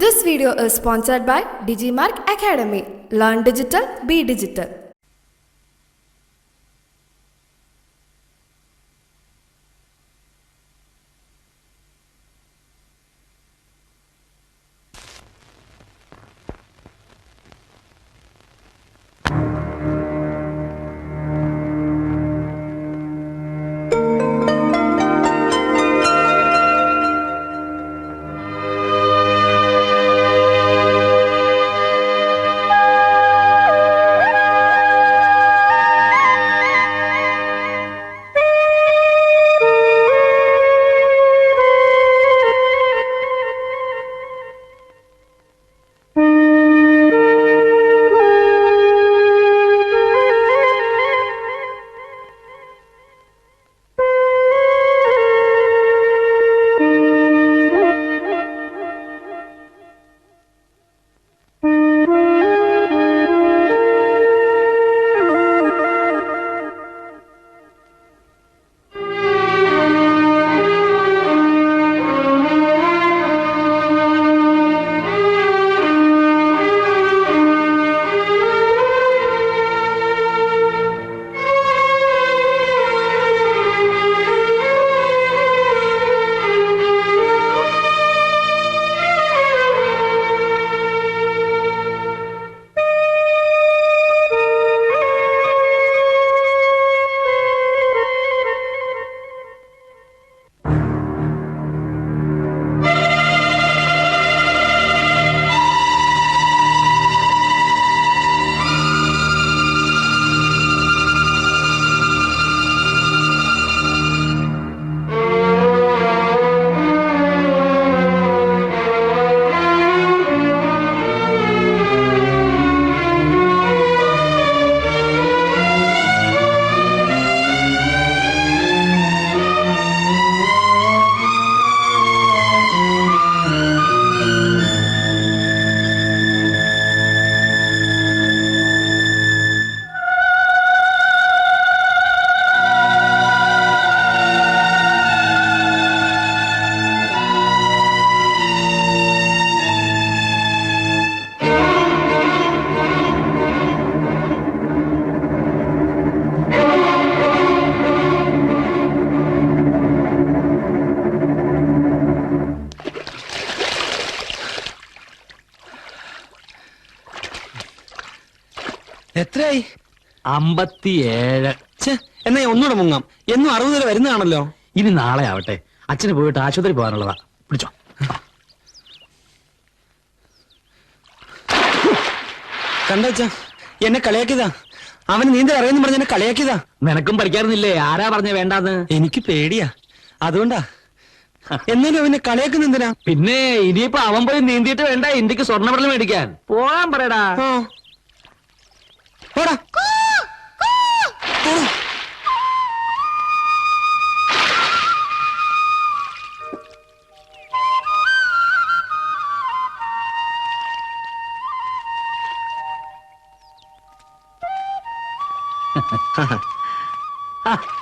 This video is sponsored by Digimark Academy. Learn digital, be digital. എത്രയായി? 57. എന്നാ ഒന്നുകൂടെ മുങ്ങാം. എന്നും 60 വരെ വരുന്നതാണല്ലോ. ഇനി നാളെ ആവട്ടെ, അച്ഛന് പോയിട്ട് ആശുപത്രി പോകാനുള്ളതാ. പിടിച്ചോ. കണ്ടോച്ചാ, എന്നെ കളിയാക്കിയതാ. അവന് നീന്തൽ അറിയുന്നു പറഞ്ഞ എന്നെ കളിയാക്കിയതാ. നിനക്കും പഠിക്കാറുന്നില്ലേ? ആരാ പറഞ്ഞ വേണ്ടാന്ന്? എനിക്ക് പേടിയാ, അതുകൊണ്ടാ. എന്നാലും അവനെ കളിയാക്കുന്ന എന്തിനാ? പിന്നെ ഇനിയിപ്പോ അവൻ പോയി നീന്തിയിട്ട് വേണ്ട ഇന്ത്യക്ക് സ്വർണ്ണ മെഡൽ മേടിക്കാൻ. പോകാൻ പറയടാ. പോടാ.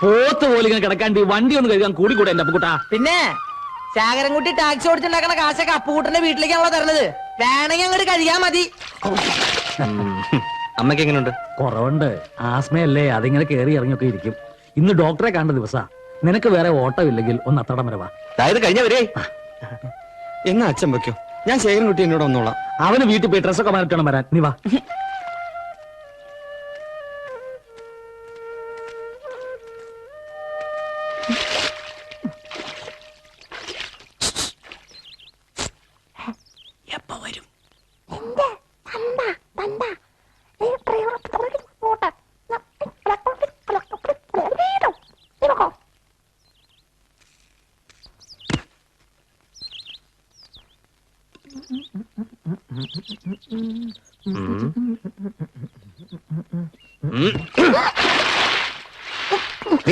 പോത്ത് പോലെ ഇങ്ങനെ കിടക്കാണ്ട് വണ്ടി ഒന്ന് കഴുകാൻ കൂടി കൂടെ എന്റെ അപ്പുക്കുട്ടാ. പിന്നെ ശാകരൻകുട്ടി ടാക്സി ഓടിച്ചുണ്ടാക്കണ കാശൊക്കെ അപ്പൂട്ടന്റെ വീട്ടിലേക്കാണല്ലോ തരണത്. വേണമെങ്കിൽ അങ്ങോട്ട് കഴിയാ മതി. അമ്മക്ക് എങ്ങനെയുണ്ട്? കുറവുണ്ട്. ആസ്മയല്ലേ, അതിങ്ങനെ കേറി ഇറങ്ങിയൊക്കെ ഇരിക്കും. ഇന്ന് ഡോക്ടറെ കണ്ട ദിവസാ. നിനക്ക് വേറെ ഓട്ടം ഇല്ലെങ്കിൽ ഒന്ന് അത്തടം വരെ വാ. അതായത് കഴിഞ്ഞ വരെ എന്നാ അച്ഛൻ വെക്കോ, ഞാൻ ശേഖരൻകുട്ടി എന്നോട് വന്നോളാം. അവന് വീട്ടിൽ പോയി ഡ്രസ്സൊക്കെ മാറ്റണം വരാൻ. നീ വാ. എപ്പോ വരും? നീ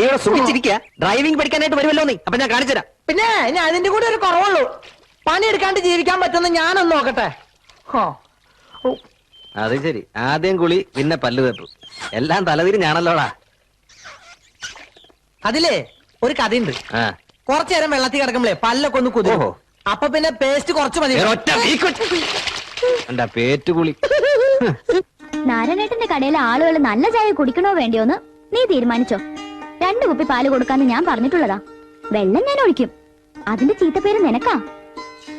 ഇവിടെ സുഖിച്ചിരിക്കുക. ഡ്രൈവിംഗ് പഠിക്കാനായിട്ട് വരുമല്ലോ നീ. അപ്പൊ ഞാൻ കാണിച്ചുതരാം. പിന്നെ ഇനി അതിന്റെ കൂടെ ഒരു കുറവുള്ളൂ. പണിയെടുക്കാണ്ട് ജീവിക്കാൻ പറ്റുമെന്ന് ഞാനൊന്ന് നോക്കട്ടെ. അത് ശരി, ആദ്യം കുളി പിന്നെ പല്ല് തേപ്പ്, എല്ലാം തലതിരിഞ്ഞാണല്ലോടാ. അതിലേ ഒരു കഥയുണ്ട്. കുറച്ചു നേരം വെള്ളത്തിൽ കിടക്കുമ്പോഴേ പല്ലൊക്കെ ഒന്ന് കുതിരും. അപ്പൊ പിന്നെ പേസ്റ്റ് കുറച്ച് മതി. എന്താ പേറ്റുകുളി. നാരായണേട്ടന്റെ കടയിലെ ആളുകൾ നല്ല ചായ കുടിക്കണോ വേണ്ടിയോന്ന് നീ തീരുമാനിച്ചോ. 2 കുപ്പി പാല് കൊടുക്കാന്ന് ഞാൻ പറഞ്ഞിട്ടുള്ളതാ. വെള്ളം ഞാൻ ഒഴിക്കും. അതിന്റെ ചീത്തപ്പേര് നിനക്കാ.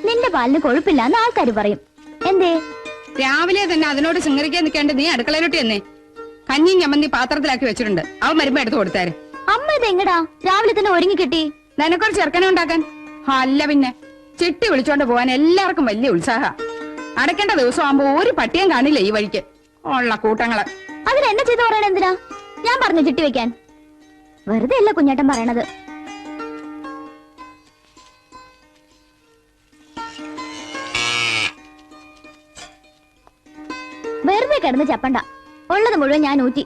നിന്റെ പാലിന് കൊഴുപ്പില്ലാന്ന് ആൾക്കാര് പറയും. എന്തേ? രാവിലെ തന്നെ അതിനോട് ശൃംഗരിക്കാൻ നിൽക്കേണ്ട നീ അടുക്കളയിലോട്ട് എന്നേ. കഞ്ഞിയും ചമ്മന്തി പാത്രത്തിലാക്കി വെച്ചിട്ടുണ്ട്. അവൻ വരുമ്പോ എടുത്തു കൊടുത്താര്. അമ്മ ഇത് എങ്ങടാ രാവിലെ തന്നെ ഒരുങ്ങി കിട്ടി? നിനക്കൊരു ചെറുക്കനെ ഉണ്ടാക്കാൻ. അല്ല പിന്നെ ചിട്ടി വിളിച്ചോണ്ട് പോവാൻ എല്ലാവർക്കും വലിയ ഉത്സാഹ. അടയ്ക്കേണ്ട ദിവസം ആകുമ്പോ ഒരു പട്ടിയും കാണില്ല ഈ വഴിക്ക്. ഉള്ള കൂട്ടങ്ങള് അതിന് എന്നെ ചെയ്ത് പറയണ എന്തിനാ? ഞാൻ പറഞ്ഞു ചിട്ടി വെക്കാൻ. വെറുതെ അല്ല കുഞ്ഞേട്ടൻ പറയണത്. വെറുതെ കിടന്ന് ചപ്പണ്ട. ഉള്ളത് മുഴുവൻ ഞാൻ ഊറ്റി.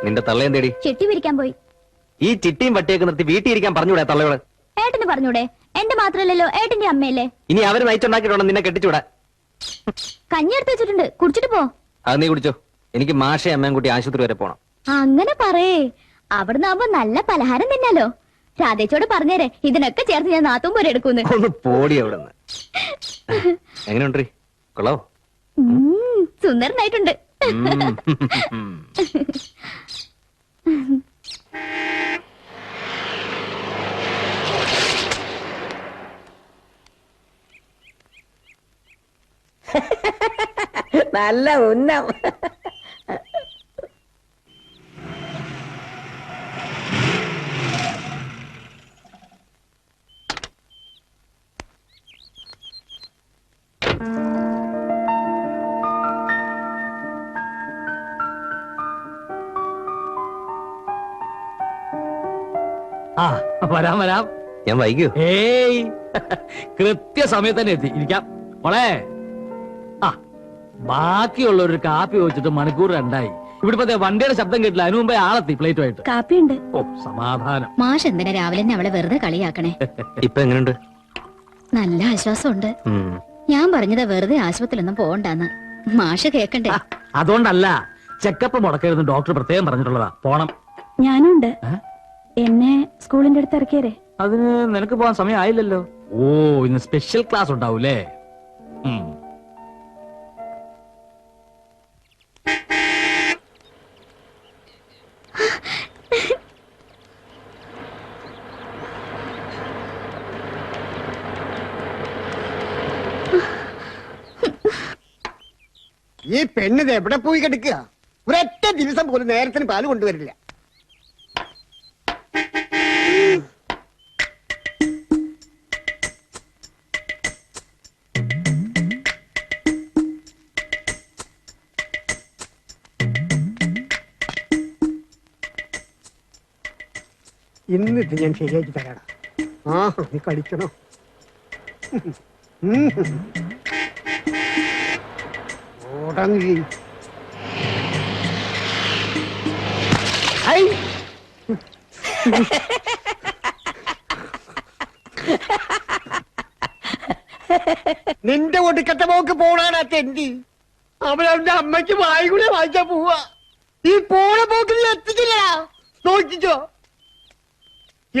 നിന്റെ തള്ളയും തേടി ചെട്ടി പിരിക്കാൻ പോയി. ഈ ചിട്ടിയും വട്ടിയൊക്കെ നിർത്തി വീട്ടിൽ ഇരിക്കാൻ പറഞ്ഞൂടെ തള്ളയോട്? ഏട്ടന് പറഞ്ഞൂടെ? എന്റെ മാത്രല്ലല്ലോ ഏട്ടന്റെ അമ്മയല്ലേ. ഇനി അവര് നയിച്ചുണ്ടാക്കിയിട്ടുണ്ടോ നിന്നെ കെട്ടിച്ചൂടാ. കഞ്ഞി എടുത്ത് വെച്ചിട്ടുണ്ട്, കുടിച്ചിട്ട് പോ. അത് നീ കുടിച്ചോ. എനിക്ക് മാഷെ അമ്മയും കൂട്ടി ആശുപത്രി വരെ പോണം. അങ്ങനെ പറയേ. അവിടുന്ന് ആവുമ്പോ നല്ല പലഹാരം തിന്നാലോ. രാധേച്ചോട് പറഞ്ഞേരെ ഇതിനൊക്കെ ചേർത്ത് ഞാൻ നാത്തും പോലെ എടുക്കൂന്ന്. ഒന്ന് പോടി അവിടെ നിന്ന്. എങ്ങനെയുണ്ട്? കൊള്ളാവോ? സുന്ദരനായിട്ടുണ്ട്. നല്ല ഉന്നം. ആ വരാം വരാം. ഞാൻ വൈകിയോ? ഏയ് കൃത്യസമയത്ത് തന്നെ എത്തി. ഇരിക്കാം മോളെ. ആ ബാക്കിയുള്ള ഒരു കാപ്പി വെച്ചിട്ട് മണിക്കൂർ 2ആയി. ഇവിടെ വണ്ടിയുടെ ശബ്ദം കേട്ടില്ല. അതിനു മുമ്പേ ആളെത്തി പ്ലേറ്റുമായിട്ട്. കാപ്പിയുണ്ട്. ഓ സമാധാനം. മാഷ് എന്തിനാ രാവിലെ തന്നെ അവളെ വെറുതെ കളിയാക്കണേ? ഇപ്പൊ എങ്ങനെയുണ്ട്? നല്ല ആശ്വാസമുണ്ട്. ഞാൻ പറഞ്ഞത് വെറുതെ ആശുപത്രിയിലൊന്നും പോകണ്ടെന്ന്. മാഷ് കേക്കണ്ടേ? അതുകൊണ്ടല്ല, ചെക്കപ്പ് മുടക്കരുത് ഡോക്ടർ പ്രത്യേകം പറഞ്ഞിട്ടുള്ളതാ. പോണം. ഞാനുണ്ട്. എന്നെ സ്കൂളിന്റെ അടുത്ത് ഇറക്കിയരെ. അതിന് നിനക്ക് പോകാൻ സമയം ആയില്ലല്ലോ. ഓ ഇന്ന് സ്പെഷ്യൽ ക്ലാസ് ഉണ്ടാവൂലേ? ഈ പെണ്ണിത് എവിടെ പോയി കിടക്കുക? ഒരൊറ്റ ദിവസം പോലും നേരത്തിന് പാല് കൊണ്ടുവരില്ല. ഇന്നിത് ഞാൻ ശരിയാക്കി തരാടാ. ആ നീ കളിക്കണോ? ഓടങ്ങി നിന്റെ ഒടുക്കത്തെ പോക്ക് പോണാണ് തെണ്ടി. അവനവന്റെ അമ്മയ്ക്ക് വായി കൂടെ വായിച്ചാ പോവാ. ഈ പോണ പോക്കിൽ എത്തിക്കില്ല. നോക്കിച്ചോ.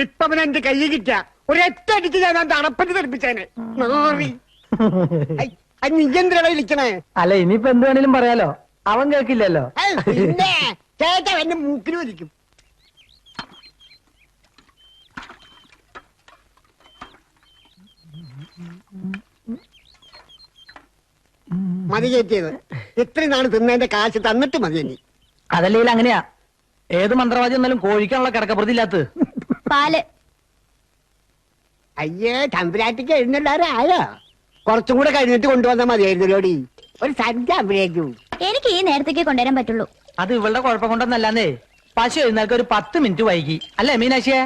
ഇപ്പൊ അവൻ എന്റെ കൈ കിട്ട ഒരൊറ്റ അടിച്ച് ഞാൻ തണുപ്പറ്റ് തെറിപ്പിച്ചേനെ. നാറി നിജെന്തിനാണ് വിളിക്കണേ? അല്ല ഇനിയിപ്പോ എന്ത് വേണേലും പറയാലോ. അവൻ കേൾക്കില്ലല്ലോ. പിന്നെ ചേട്ടാ എന്റെ മൂക്കിന് വലിക്കും. മതി കയറ്റിയത്. ഇത്രയും നാള് തിന്നതിന്റെ കാശ് തന്നിട്ട് മതി. ഇനി അതല്ലെങ്കിൽ അങ്ങനെയാ. ഏത് മന്ത്രവാദി എന്നാലും കോഴിക്കാനുള്ള കിടക്കപ്രതി ഇല്ലാത്ത പാല്. അയ്യേ തമ്പുരാട്ടിക്ക് എഴുന്നള്ളാരെ ആയോ? കുറച്ചും കൂടെ കഴിഞ്ഞിട്ട് കൊണ്ടുവന്നാ മതിയായിരുന്നല്ലോടി. ഒരു സഞ്ച അമ്പഴേക്കും. എനിക്ക് ഈ നേരത്തേക്ക് കൊണ്ടുവരാൻ പറ്റുള്ളൂ. അത് ഇവളുടെ കുഴപ്പം കൊണ്ടൊന്നല്ലാന്നേ. പശു എഴുന്നേൽക്ക് ഒരു 10 മിനിറ്റ് വൈകി. അല്ലേ മീനാക്ഷിയെ?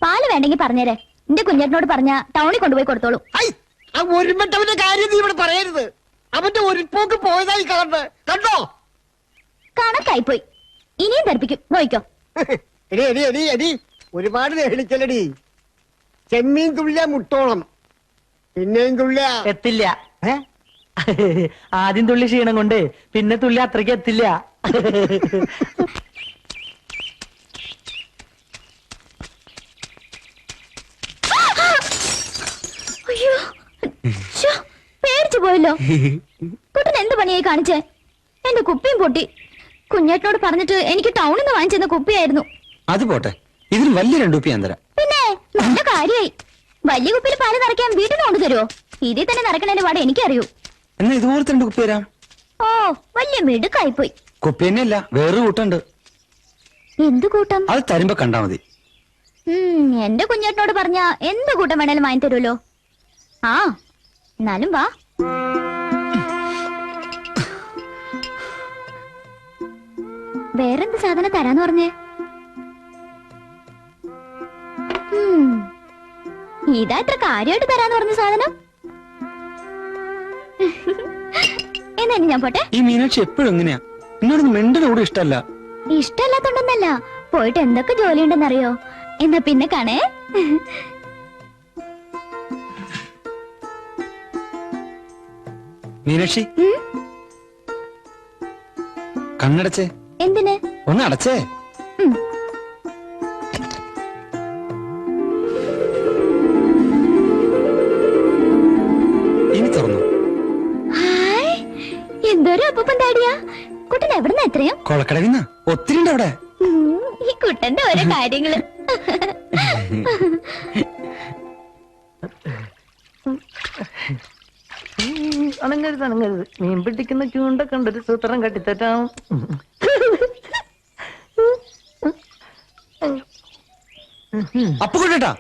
പാല് വേണ്ടെങ്കിൽ പറഞ്ഞേരെ. എന്റെ കുഞ്ഞേട്ടനോട് പറഞ്ഞ ടൗണിൽ കൊണ്ടുപോയി കൊടുത്തോളൂ. ഐ, ആ ഒരുമിട്ടവന്റെ കാര്യം നീ ഇവിടെ പറയരുത്. അവന്റെ ഒരു പോക്ക് പോയതായി കണ്ടോ? കണക്കായിപ്പോയി. ഇനിയും തെറിപ്പിക്കും, നോയിക്കോ. എടി എടി എടി എടി ഒരുപാട് നെളിക്കലടി. ചെമ്മീൻ തുള്ളിയ മുട്ടോളം, പിന്നെയും തുള്ളിയ എത്തില്ല. ആദ്യം തുള്ളി ക്ഷീണം കൊണ്ട് പിന്നെ തുള്ളി അത്രയ്ക്ക് എത്തില്ല. അയ്യോ, ശ്ശോ, പേടിച്ചു പോയല്ലോ. കുട്ടൻ എന്ത് പണിയായി കാണിച്ചേ? എന്റെ കുപ്പിയും പൊട്ടി. കുഞ്ഞേട്ടനോട് പറഞ്ഞിട്ട് എനിക്ക് ടൗണിൽ നിന്ന് വാങ്ങിച്ചെന്ന കുപ്പിയായിരുന്നു. അത് പോട്ടെ, ഇതിന് വലിയ 2 കുപ്പി ഞാൻ തരാം. പിന്നെ നല്ല കാര്യായി. വലിയ കുപ്പിയിൽ പാല് നിറയ്ക്കാൻ വീട്ടിൽ നിന്ന് കൊണ്ടുതരുമോ? ഇതിൽ തന്നെ നിറക്കണേന്റെ പാടെ എനിക്കറിയൂ. എന്നാ ഇതുപോലത്തെ 2 കുപ്പി തരാം. ഓ, വലിയ മിടുക്കായി പോയി. കുപ്പി തന്നെയല്ല, വേറൊരു കൂട്ടുണ്ട്. എന്ത് കൂട്ടം? അത് തരുമ്പോ കണ്ടാ മതി. എന്റെ കുഞ്ഞേട്ടനോട് പറഞ്ഞ എന്ത് കൂട്ടം വേണേലും വാങ്ങി തരുമല്ലോ. ആ, എന്നാലും വാ. വേറെന്ത് സാധനം തരാന്ന് പറഞ്ഞേ? ഇതാ ഇത്ര കാര്യമായിട്ട് തരാന്ന് പറഞ്ഞ സാധനം. എന്നാ ഇനി ഞാൻ പോട്ടെ. ഈ മീനാക്ഷി എപ്പോഴും എങ്ങനെയാ? എന്നോടൊന്നും മിണ്ടനോട് ഇഷ്ടല്ല. ഇഷ്ടമല്ലാത്തോണ്ടൊന്നല്ല, പോയിട്ട് എന്തൊക്കെ ജോലിയുണ്ടെന്നറിയോ? എന്നാ പിന്നെ കാണേ. മീനാക്ഷി, കണ്ണടച്ചേ. എന്തിന്? ഒന്ന് അടച്ചേ. ഇനി തുറന്നു. ഹായ്, എന്തൊരു അപ്പൂപ്പൻ താടിയാ. കുട്ടൻ എവിടുന്ന എത്രയും? കൊളക്കടവിന്ന ഒത്തിരി ഉണ്ട് അവിടെ. ഈ കുട്ടന്റെ ഓരോ കാര്യങ്ങള്. അനങ്ങരുത് അനങ്ങരുത്. മീൻ പിടിക്കുന്ന ചൂണ്ട കണ്ടൊരു സൂത്രം കട്ടിത്തറ്റാം. അപ്പൊ കൊണ്ടേട്ടാ.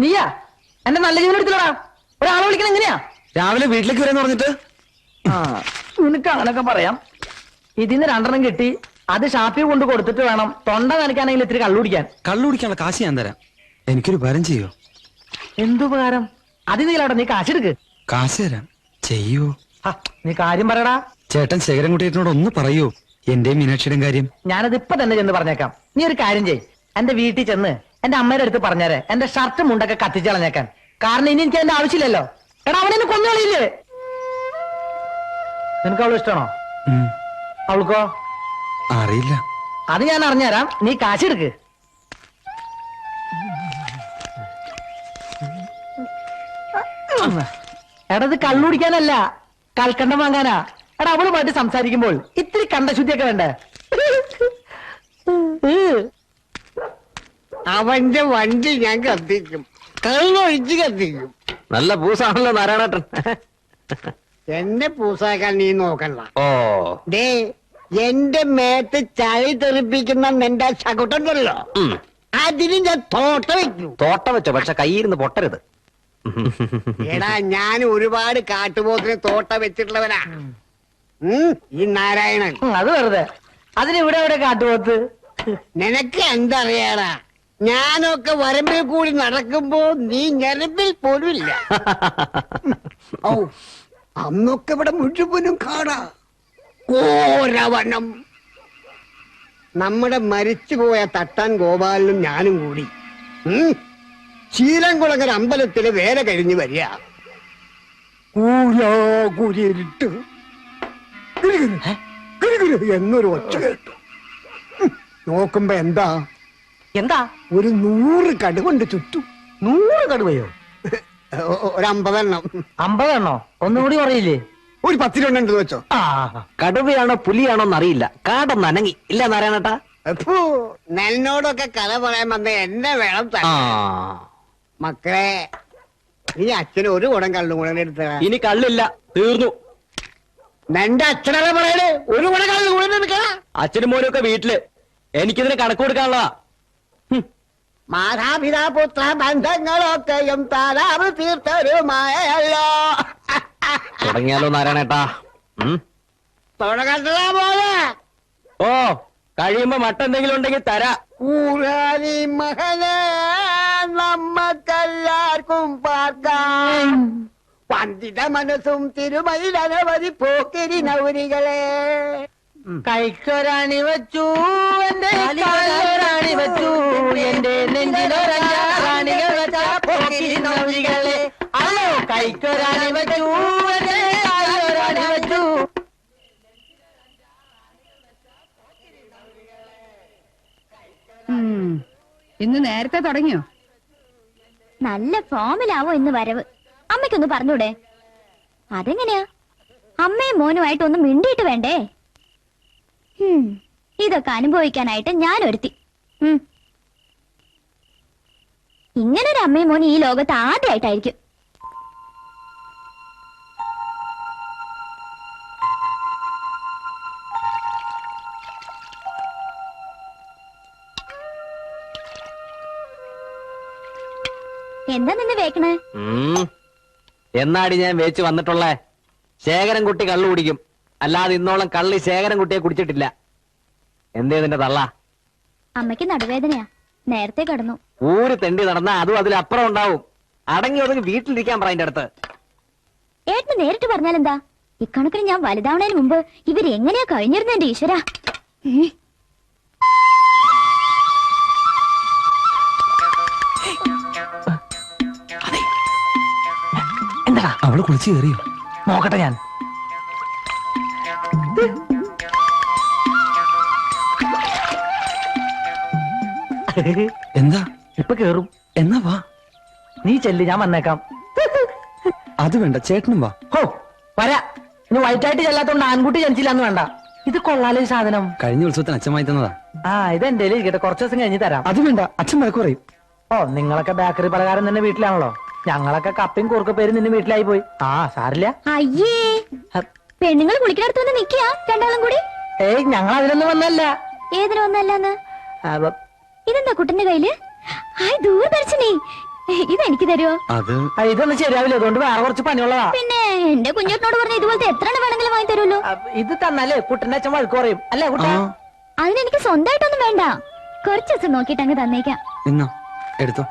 നീയാ എന്റെ നല്ല ജീവൻ എടുത്തില്ലടാ. ഒരാളെ വിളിക്കണം എങ്ങനെയാ? രാവിലെ വീട്ടിലേക്ക് വരാന്ന് പറഞ്ഞിട്ട്. നിനക്ക് അങ്ങനൊക്കെ പറയാം. ഇതിന്ന് 2 കിട്ടി. അത് ഷാപ്പിൽ കൊണ്ട് കൊടുത്തിട്ട് വേണം തൊണ്ട നനയ്ക്കാണെങ്കിൽ ഇത്തിരി കള്ളു കുടിക്കാൻ. കള്ളു കുടിക്കാനുള്ള കാശ് ഞാൻ തരാം. എനിക്കൊരു ഉപകാരം ചെയ്യോ? എന്തുപകാരം? അതിനീലാടെ നീ കാശെടുക്ക്. കാശ് തരാം, ചെയ്യോ? നീ കാര്യം പറയടാ. ചേട്ടൻ ശേഖരൻകുട്ടിയേട്ടനോട് ഒന്ന് പറയൂ, എന്റെ മീനാക്ഷിയുടെയും കാര്യം. ഞാനത് ഇപ്പൊ തന്നെ ചെന്ന് പറഞ്ഞേക്കാം. നീ ഒരു കാര്യം ചെയ്, എന്റെ വീട്ടിൽ ചെന്ന് എന്റെ അമ്മയുടെ അടുത്ത് പറഞ്ഞേരെ എന്റെ ഷർട്ട് മുണ്ടൊക്കെ കത്തിച്ച് കളഞ്ഞേക്കാൻ. കാരണം ഇനി എനിക്ക് എന്റെ ആവശ്യമില്ലല്ലോ. എടാ, അവനെ കൊന്നുകളിയില്ലേ? നിനക്ക് അവള് ഇഷ്ടമാണോ? അവൾക്കോ? അറിയില്ല. അത് ഞാൻ അറിഞ്ഞുതരാം. നീ കാശെടുക്ക്. എടാ, ഇത് കള്ളുടിക്കാനല്ല, കൽക്കണ്ടം വാങ്ങാനാ. എടാ, അവളുമായിട്ട് സംസാരിക്കുമ്പോൾ ഇത്തിരി കണ്ടശുദ്ധിയൊക്കെ വേണ്ടേ? അവന്റെ വണ്ടി ഞാൻ കത്തിക്കും, കള്ളൊഴിച്ച് കത്തിക്കും. നല്ല പൂസാണല്ലോ നാരായണേട്ടൻ. എന്നെ പൂസാക്കാൻ നീ നോക്കണ്ട. ഓ, ദേ, എന്റെ മേത്ത് ചളി തെറിപ്പിക്കുന്ന നിന്റെ ചകുട്ടുണ്ടല്ലോ, അതിന് ഞാൻ തോട്ട വെക്കും. തോട്ടം വെച്ചോ, പക്ഷെ കയ്യിരുന്ന് പൊട്ടരുത്. എടാ, ഞാൻ ഒരുപാട് കാട്ടുപോത്തിന് തോട്ട വെച്ചിട്ടുള്ളവനാ. ഈ നാരായണൻ. അത് വെറുതെ. അതിന് ഇവിടെ എവിടെ കാട്ടുപോത്ത്? നിനക്ക് എന്തറിയാടാ? ഞാനൊക്കെ വരമ്പിൽ കൂടി നടക്കുമ്പോ നീ ഞരമ്പിൽ പോലും ഇല്ല. ഓ, അന്നൊക്കെ ഇവിടെ മുഴുവനും കാടാ, ഓരവനം. നമ്മുടെ മരിച്ചുപോയ തട്ടാൻ ഗോപാലനും ഞാനും കൂടി ശീലംകുളങ്ങര അമ്പലത്തില് വേല കഴിഞ്ഞ് വരിക. കൂരിട്ട് എന്നൊരു ഒച്ച കേട്ടു. നോക്കുമ്പോ എന്താ എന്താ? ഒരു 100 കടുകൊണ്ട് ചുറ്റും. 100 കടുവയോ? ഒരു 50 എണ്ണം. 50 എണ്ണോ? ഒന്നുകൂടി പറയില്ലേ? ഒരു 10 ഉണ്ടെന്ന് വെച്ചോ. കടുവയാണോ പുലിയാണോ എന്നറിയില്ല, കാടൊന്ന് അനങ്ങി ഇല്ല നാരായണേട്ടാ. അപ്പോ നന്നോടൊക്കെ കഥ പറയാൻ വന്ന എന്നെ വേണം ആ, മക്കളെ. നീ അച്ഛന് ഒരു കുടം കള്ളും കൂടെ എടുത്ത. ഇനി കള്ളില്ല, തീർന്നു. നിന്റെ അച്ഛനല്ല പറയണേ, ഒരു കുടം കള്ളും കൂടെ എടുക്ക. അച്ഛനും മോനും ഒക്കെ വീട്ടില്, എനിക്കിതിന് കണക്ക് കൊടുക്കാനുള്ളതാ. മാതാപിതാപുത്ര ബന്ധങ്ങളൊക്കെയും താരാവ് തീർത്തരുമായല്ലോ. തുടങ്ങിയാലോ നാരായണേട്ടാ? തുടങ്ങണ്ടാ പോലെ. ഓ, കഴിയുമ്പോ മട്ടെന്തെങ്കിലും ഉണ്ടെങ്കിൽ തരാ. കൂറാലി മകനെ നമ്മക്കെല്ലാവർക്കും പാർക്കാം പണ്ഡിത മനസ്സും തിരുമയിലനവധി പോക്കിരി നൗരികളെ. കൈക്കൊരാണി വെച്ചു എന്റെ കാലിലൊരാണി വെച്ചു എന്റെ നെഞ്ചിലൊരാണികൾ വെച്ച പോക്കിരി നൗരികളെ. അല്ലോ കൈക്കൊരാണി വെച്ചു എന്റെ കാലിലൊരാണി വെച്ചു. ഇന്ന് നേരത്തെ തുടങ്ങിയോ? നല്ല ഫോമിലാവോ ഇന്ന് വരവ്. അമ്മയ്ക്കൊന്ന് പറഞ്ഞൂടെ? അതെങ്ങനെയാ? അമ്മയും മോനുമായിട്ട് ഒന്ന് മിണ്ടിയിട്ട് വേണ്ടേ? ഇതൊക്കെ അനുഭവിക്കാനായിട്ട് ഞാൻ ഒരുത്തി. ഇങ്ങനൊരു അമ്മയും മോനും ഈ ലോകത്ത് ആദ്യമായിട്ടായിരിക്കും. എന്താ നിന്ന് വേക്കണേ? എന്നാടി ഞാൻ വേച്ച് വന്നിട്ടുള്ളേ? ശേഖരൻകുട്ടി കള്ളു കുടിക്കും, അല്ലാതെ ഇന്നോളം കള്ളി ശേഖരൻകുട്ടിയെ കുടിച്ചിട്ടില്ല. എന്തേ നിന്റെ തള്ള? അമ്മയ്ക്ക് നടുവേദനയാ, നേരത്തെ കിടന്നു. ഊര് തെണ്ടി നടന്നാ അതും അതിലപ്പുറം ഉണ്ടാവും. അടങ്ങി ഒതുങ്ങി വീട്ടിലിരിക്കാൻ പറ. എന്റെ അടുത്ത് ഏട്ടന് നേരിട്ട് പറഞ്ഞാലെന്താ? ഇക്കണക്കിന് ഞാൻ വലുതാവണതിന് മുമ്പ് ഇവരെങ്ങനെയാ കഴിഞ്ഞിരുന്ന എന്റെ ഈശ്വര. എന്താ അവള് കുളിച്ച് കയറിയോ? നോക്കട്ടെ ഞാൻ. എന്താ? ഇപ്പൊ കേറും. എന്നാ വാ. നീ ചെല്ല്, ഞാൻ വന്നേക്കാം. അത് വേണ്ട, ചേട്ടനും വാ. ഹോ വരാ. ഇനി വൈറ്റായിട്ട് ചെല്ലാത്തോണ്ട് ആൺകുട്ടി ജനിച്ചില്ലാന്ന് വേണ്ട. ഇത് കൊള്ളാലോ ഈ സാധനം. കഴിഞ്ഞ ഉത്സവത്തിന് അച്ഛമായി തന്നതാ. ആ ഇത് എന്റെ ഇരിക്കട്ടെ, കുറച്ച് ദിവസം കഴിഞ്ഞ് തരാം. അത് വേണ്ട, അച്ഛൻ വഴക്ക് പറയും. ഓ നിങ്ങളൊക്കെ ബേക്കറി പലഹാരം തന്നെ വീട്ടിലാണല്ലോ. ഞങ്ങളൊക്കെ കപ്പയും കുറുക്ക പേര് നിന്നെ വീട്ടിലായി പോയി. ആ സാരില്ല. അയ്യേ, പെണ്ണുങ്ങൾ കുളിക്കണടുത്ത് വന്ന് നിക്കാ രണ്ടാളും കൂടി. ഏയ് ഞങ്ങൾ അതിനൊന്നും വന്നല്ല. ഏതിനു വന്നല്ലാന്ന്? ഇതെന്താ കുട്ടന്റെ കയ്യില്? ഹായ് ദൂരദർശിനി, ഇതെനിക്ക് തരുമോ? അത് ഇതൊന്നും ശരിയാവില്ല, അതുകൊണ്ട് വേറെ കുറച്ച് പണിയുള്ളതാ. പിന്നെ എന്റെ കുഞ്ഞോട്ടിനോട് പറഞ്ഞ ഇതുപോലത്തെ എത്ര വേണമെങ്കിലും വാങ്ങി തരുമല്ലോ. ഇത് തന്നാലേ കുട്ടന്റെ അച്ഛൻ വഴക്ക് പറയും അല്ലേ കുട്ട? അതിനെനിക്ക് സ്വന്തമായിട്ടൊന്നും വേണ്ട, കുറച്ച് ദിവസം നോക്കിയിട്ട് അങ്ങ് തന്നേക്കാം. എന്നാ എടുത്തോ.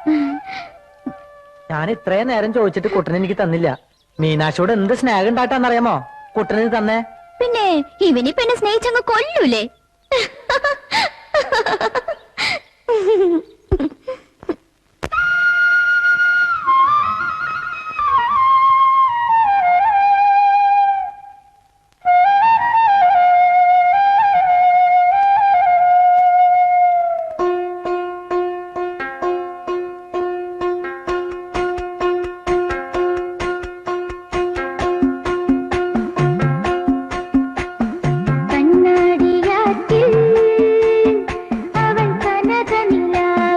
ഞാൻ ഇത്രയും നേരം ചോദിച്ചിട്ട് കുട്ടനെ എനിക്ക് തന്നില്ല. മീനാശിയോട് എന്ത് സ്നേഹം ഉണ്ടായിട്ടാന്നറിയാമോ കുട്ടന് തന്നെ. പിന്നെ ഇവനിപ്പ എന്നെ സ്നേഹിച്ചങ്ങ് കൊല്ലൂലേ? കണ്ണാടിയാറ്റിൽ അവൻ കനക നിലാവ്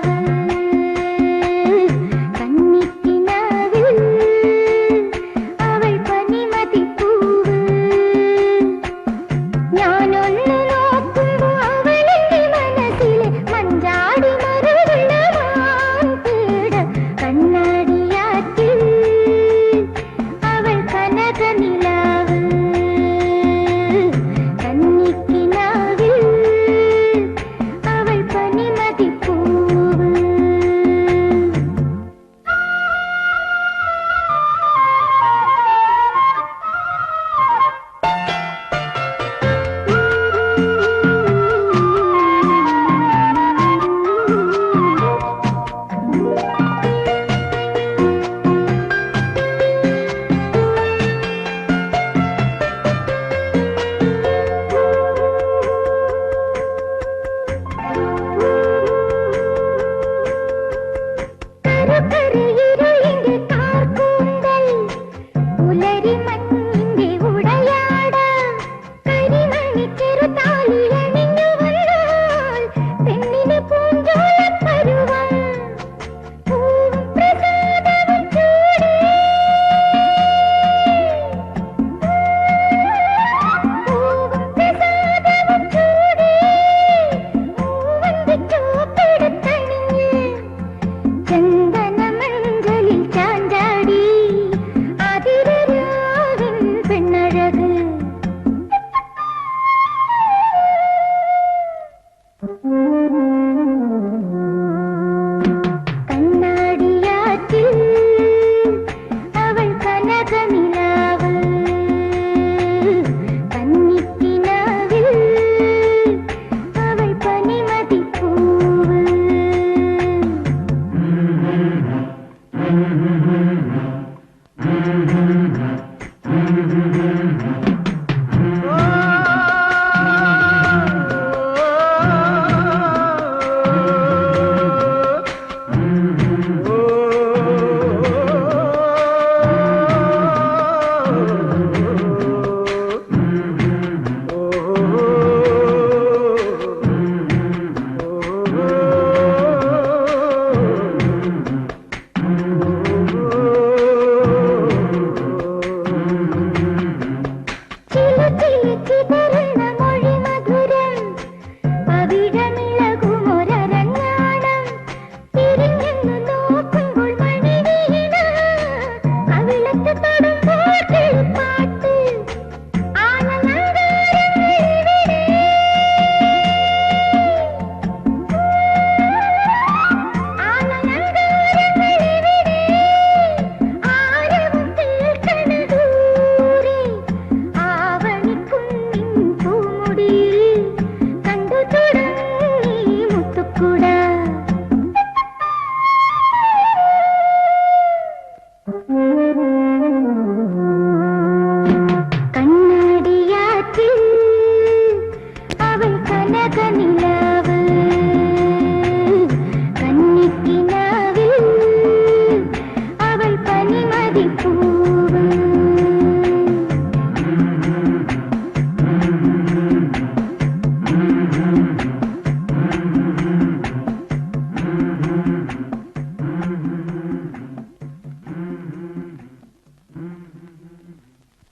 പാതിപ്പൂവ്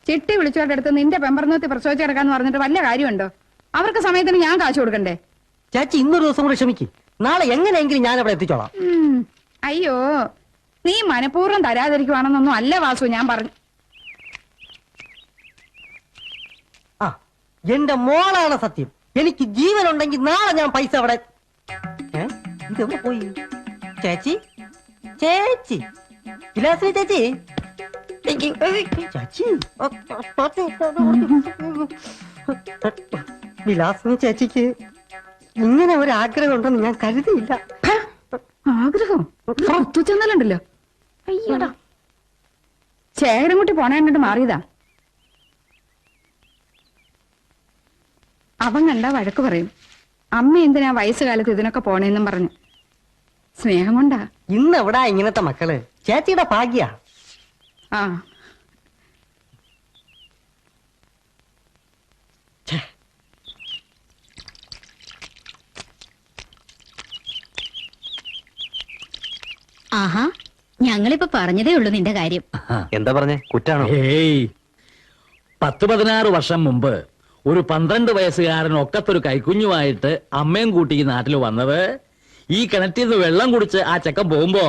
ചിട്ടി വിളിച്ചവരുടെ അടുത്ത് നിന്റെ പെമ്പർന്നോത്തി പ്രസവിച്ച് കിടക്കാന്ന് പറഞ്ഞിട്ട് വല്ല കാര്യമുണ്ടോ? അവർക്ക് സമയത്തിന് ഞാൻ കാശ് കൊടുക്കണ്ടേ? ചേച്ചി ഇന്നൊരു ദിവസം കൂടെ ക്ഷമിക്ക്, നാളെ എങ്ങനെയെങ്കിലും ഞാൻ അവിടെ എത്തിച്ചോളാം. അയ്യോ, നീ മനഃപൂർവ്വം തരാതിരിക്കുവാണെന്നൊന്നും അല്ല വാസു ഞാൻ പറഞ്ഞു. ആ, എന്റെ മോളാണ് സത്യം. എനിക്ക് ജീവനുണ്ടെങ്കിൽ നാളെ ഞാൻ പൈസ അവിടെ. ഇതെവിടെ പോയി? ചേച്ചി ചേച്ചി വിലാസിനി ചേച്ചി ചേച്ചി വിലാസിനി ചേച്ചിക്ക് ഇങ്ങനെ ഒരു ആഗ്രഹം ഉണ്ടെന്ന് ഞാൻ കരുതിയില്ല. ആഗ്രഹം ചെന്നല്ലോ. അയ്യടാ, ശേഖരൻകുട്ടി പോണ കണ്ടിട്ട് മാറിയതാ. അവൻ കണ്ടാ വഴക്ക് പറയും. അമ്മ എന്തിനാ വയസ്സുകാലത്ത് ഇതിനൊക്കെ പോണേന്നും പറഞ്ഞു. സ്നേഹം കൊണ്ടാ. ഇന്ന് എവിടാ ഇങ്ങനത്തെ മക്കള്? ചേച്ചിയുടെ ഭാഗ്യ. ആ, ആഹാ, ഞങ്ങളിപ്പോ പറഞ്ഞതേ ഉള്ളൂ നിന്റെ കാര്യം. എന്താ പറഞ്ഞേ? കുറ്റാണോ? ഏയ്, 10-16 വർഷം മുമ്പ് ഒരു 12 വയസ്സുകാരൻ ഒക്കത്തൊരു കൈക്കുഞ്ഞുമായിട്ട് അമ്മയും കൂട്ടി ഈ നാട്ടിൽ വന്നത്. ഈ കിണറ്റിൽ നിന്ന് വെള്ളം കുടിച്ച് ആ ചെക്കൻ പോകുമ്പോ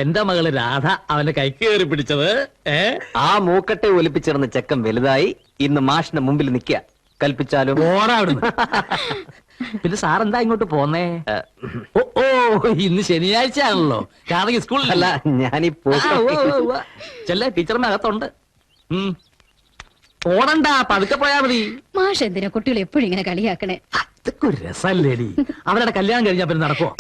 എന്റെ മകള് രാധ അവന്റെ കൈക്ക് കയറി പിടിച്ചത്. ആ മൂക്കട്ടെ ഒലിപ്പിച്ചിരുന്ന ചെക്കൻ വലുതായി ഇന്ന് മാഷിന്റെ മുമ്പിൽ നിൽക്കുക. കൽപ്പിച്ചാലും ഓടാ അവിടുന്ന്. പിന്നെ സാറെന്താ ഇങ്ങോട്ട് പോന്നേ? ഓ ഓ, ഇന്ന് ശനിയാഴ്ച ആണല്ലോ, കാരണം സ്കൂളിലല്ല. ഞാനീ ചെല്ല, ടീച്ചറിന്റെ അകത്തുണ്ട്. ഓടണ്ട, പതുക്കെ പോയാ മതി. മാഷ് എന്തിനാ കുട്ടികൾ എപ്പോഴും ഇങ്ങനെ കളിയാക്കണേ? അതൊക്കെ ഒരു രസല്ലേടി. അവരുടെ കല്യാണം കഴിഞ്ഞാ പിന്നെ നടക്കുവോ?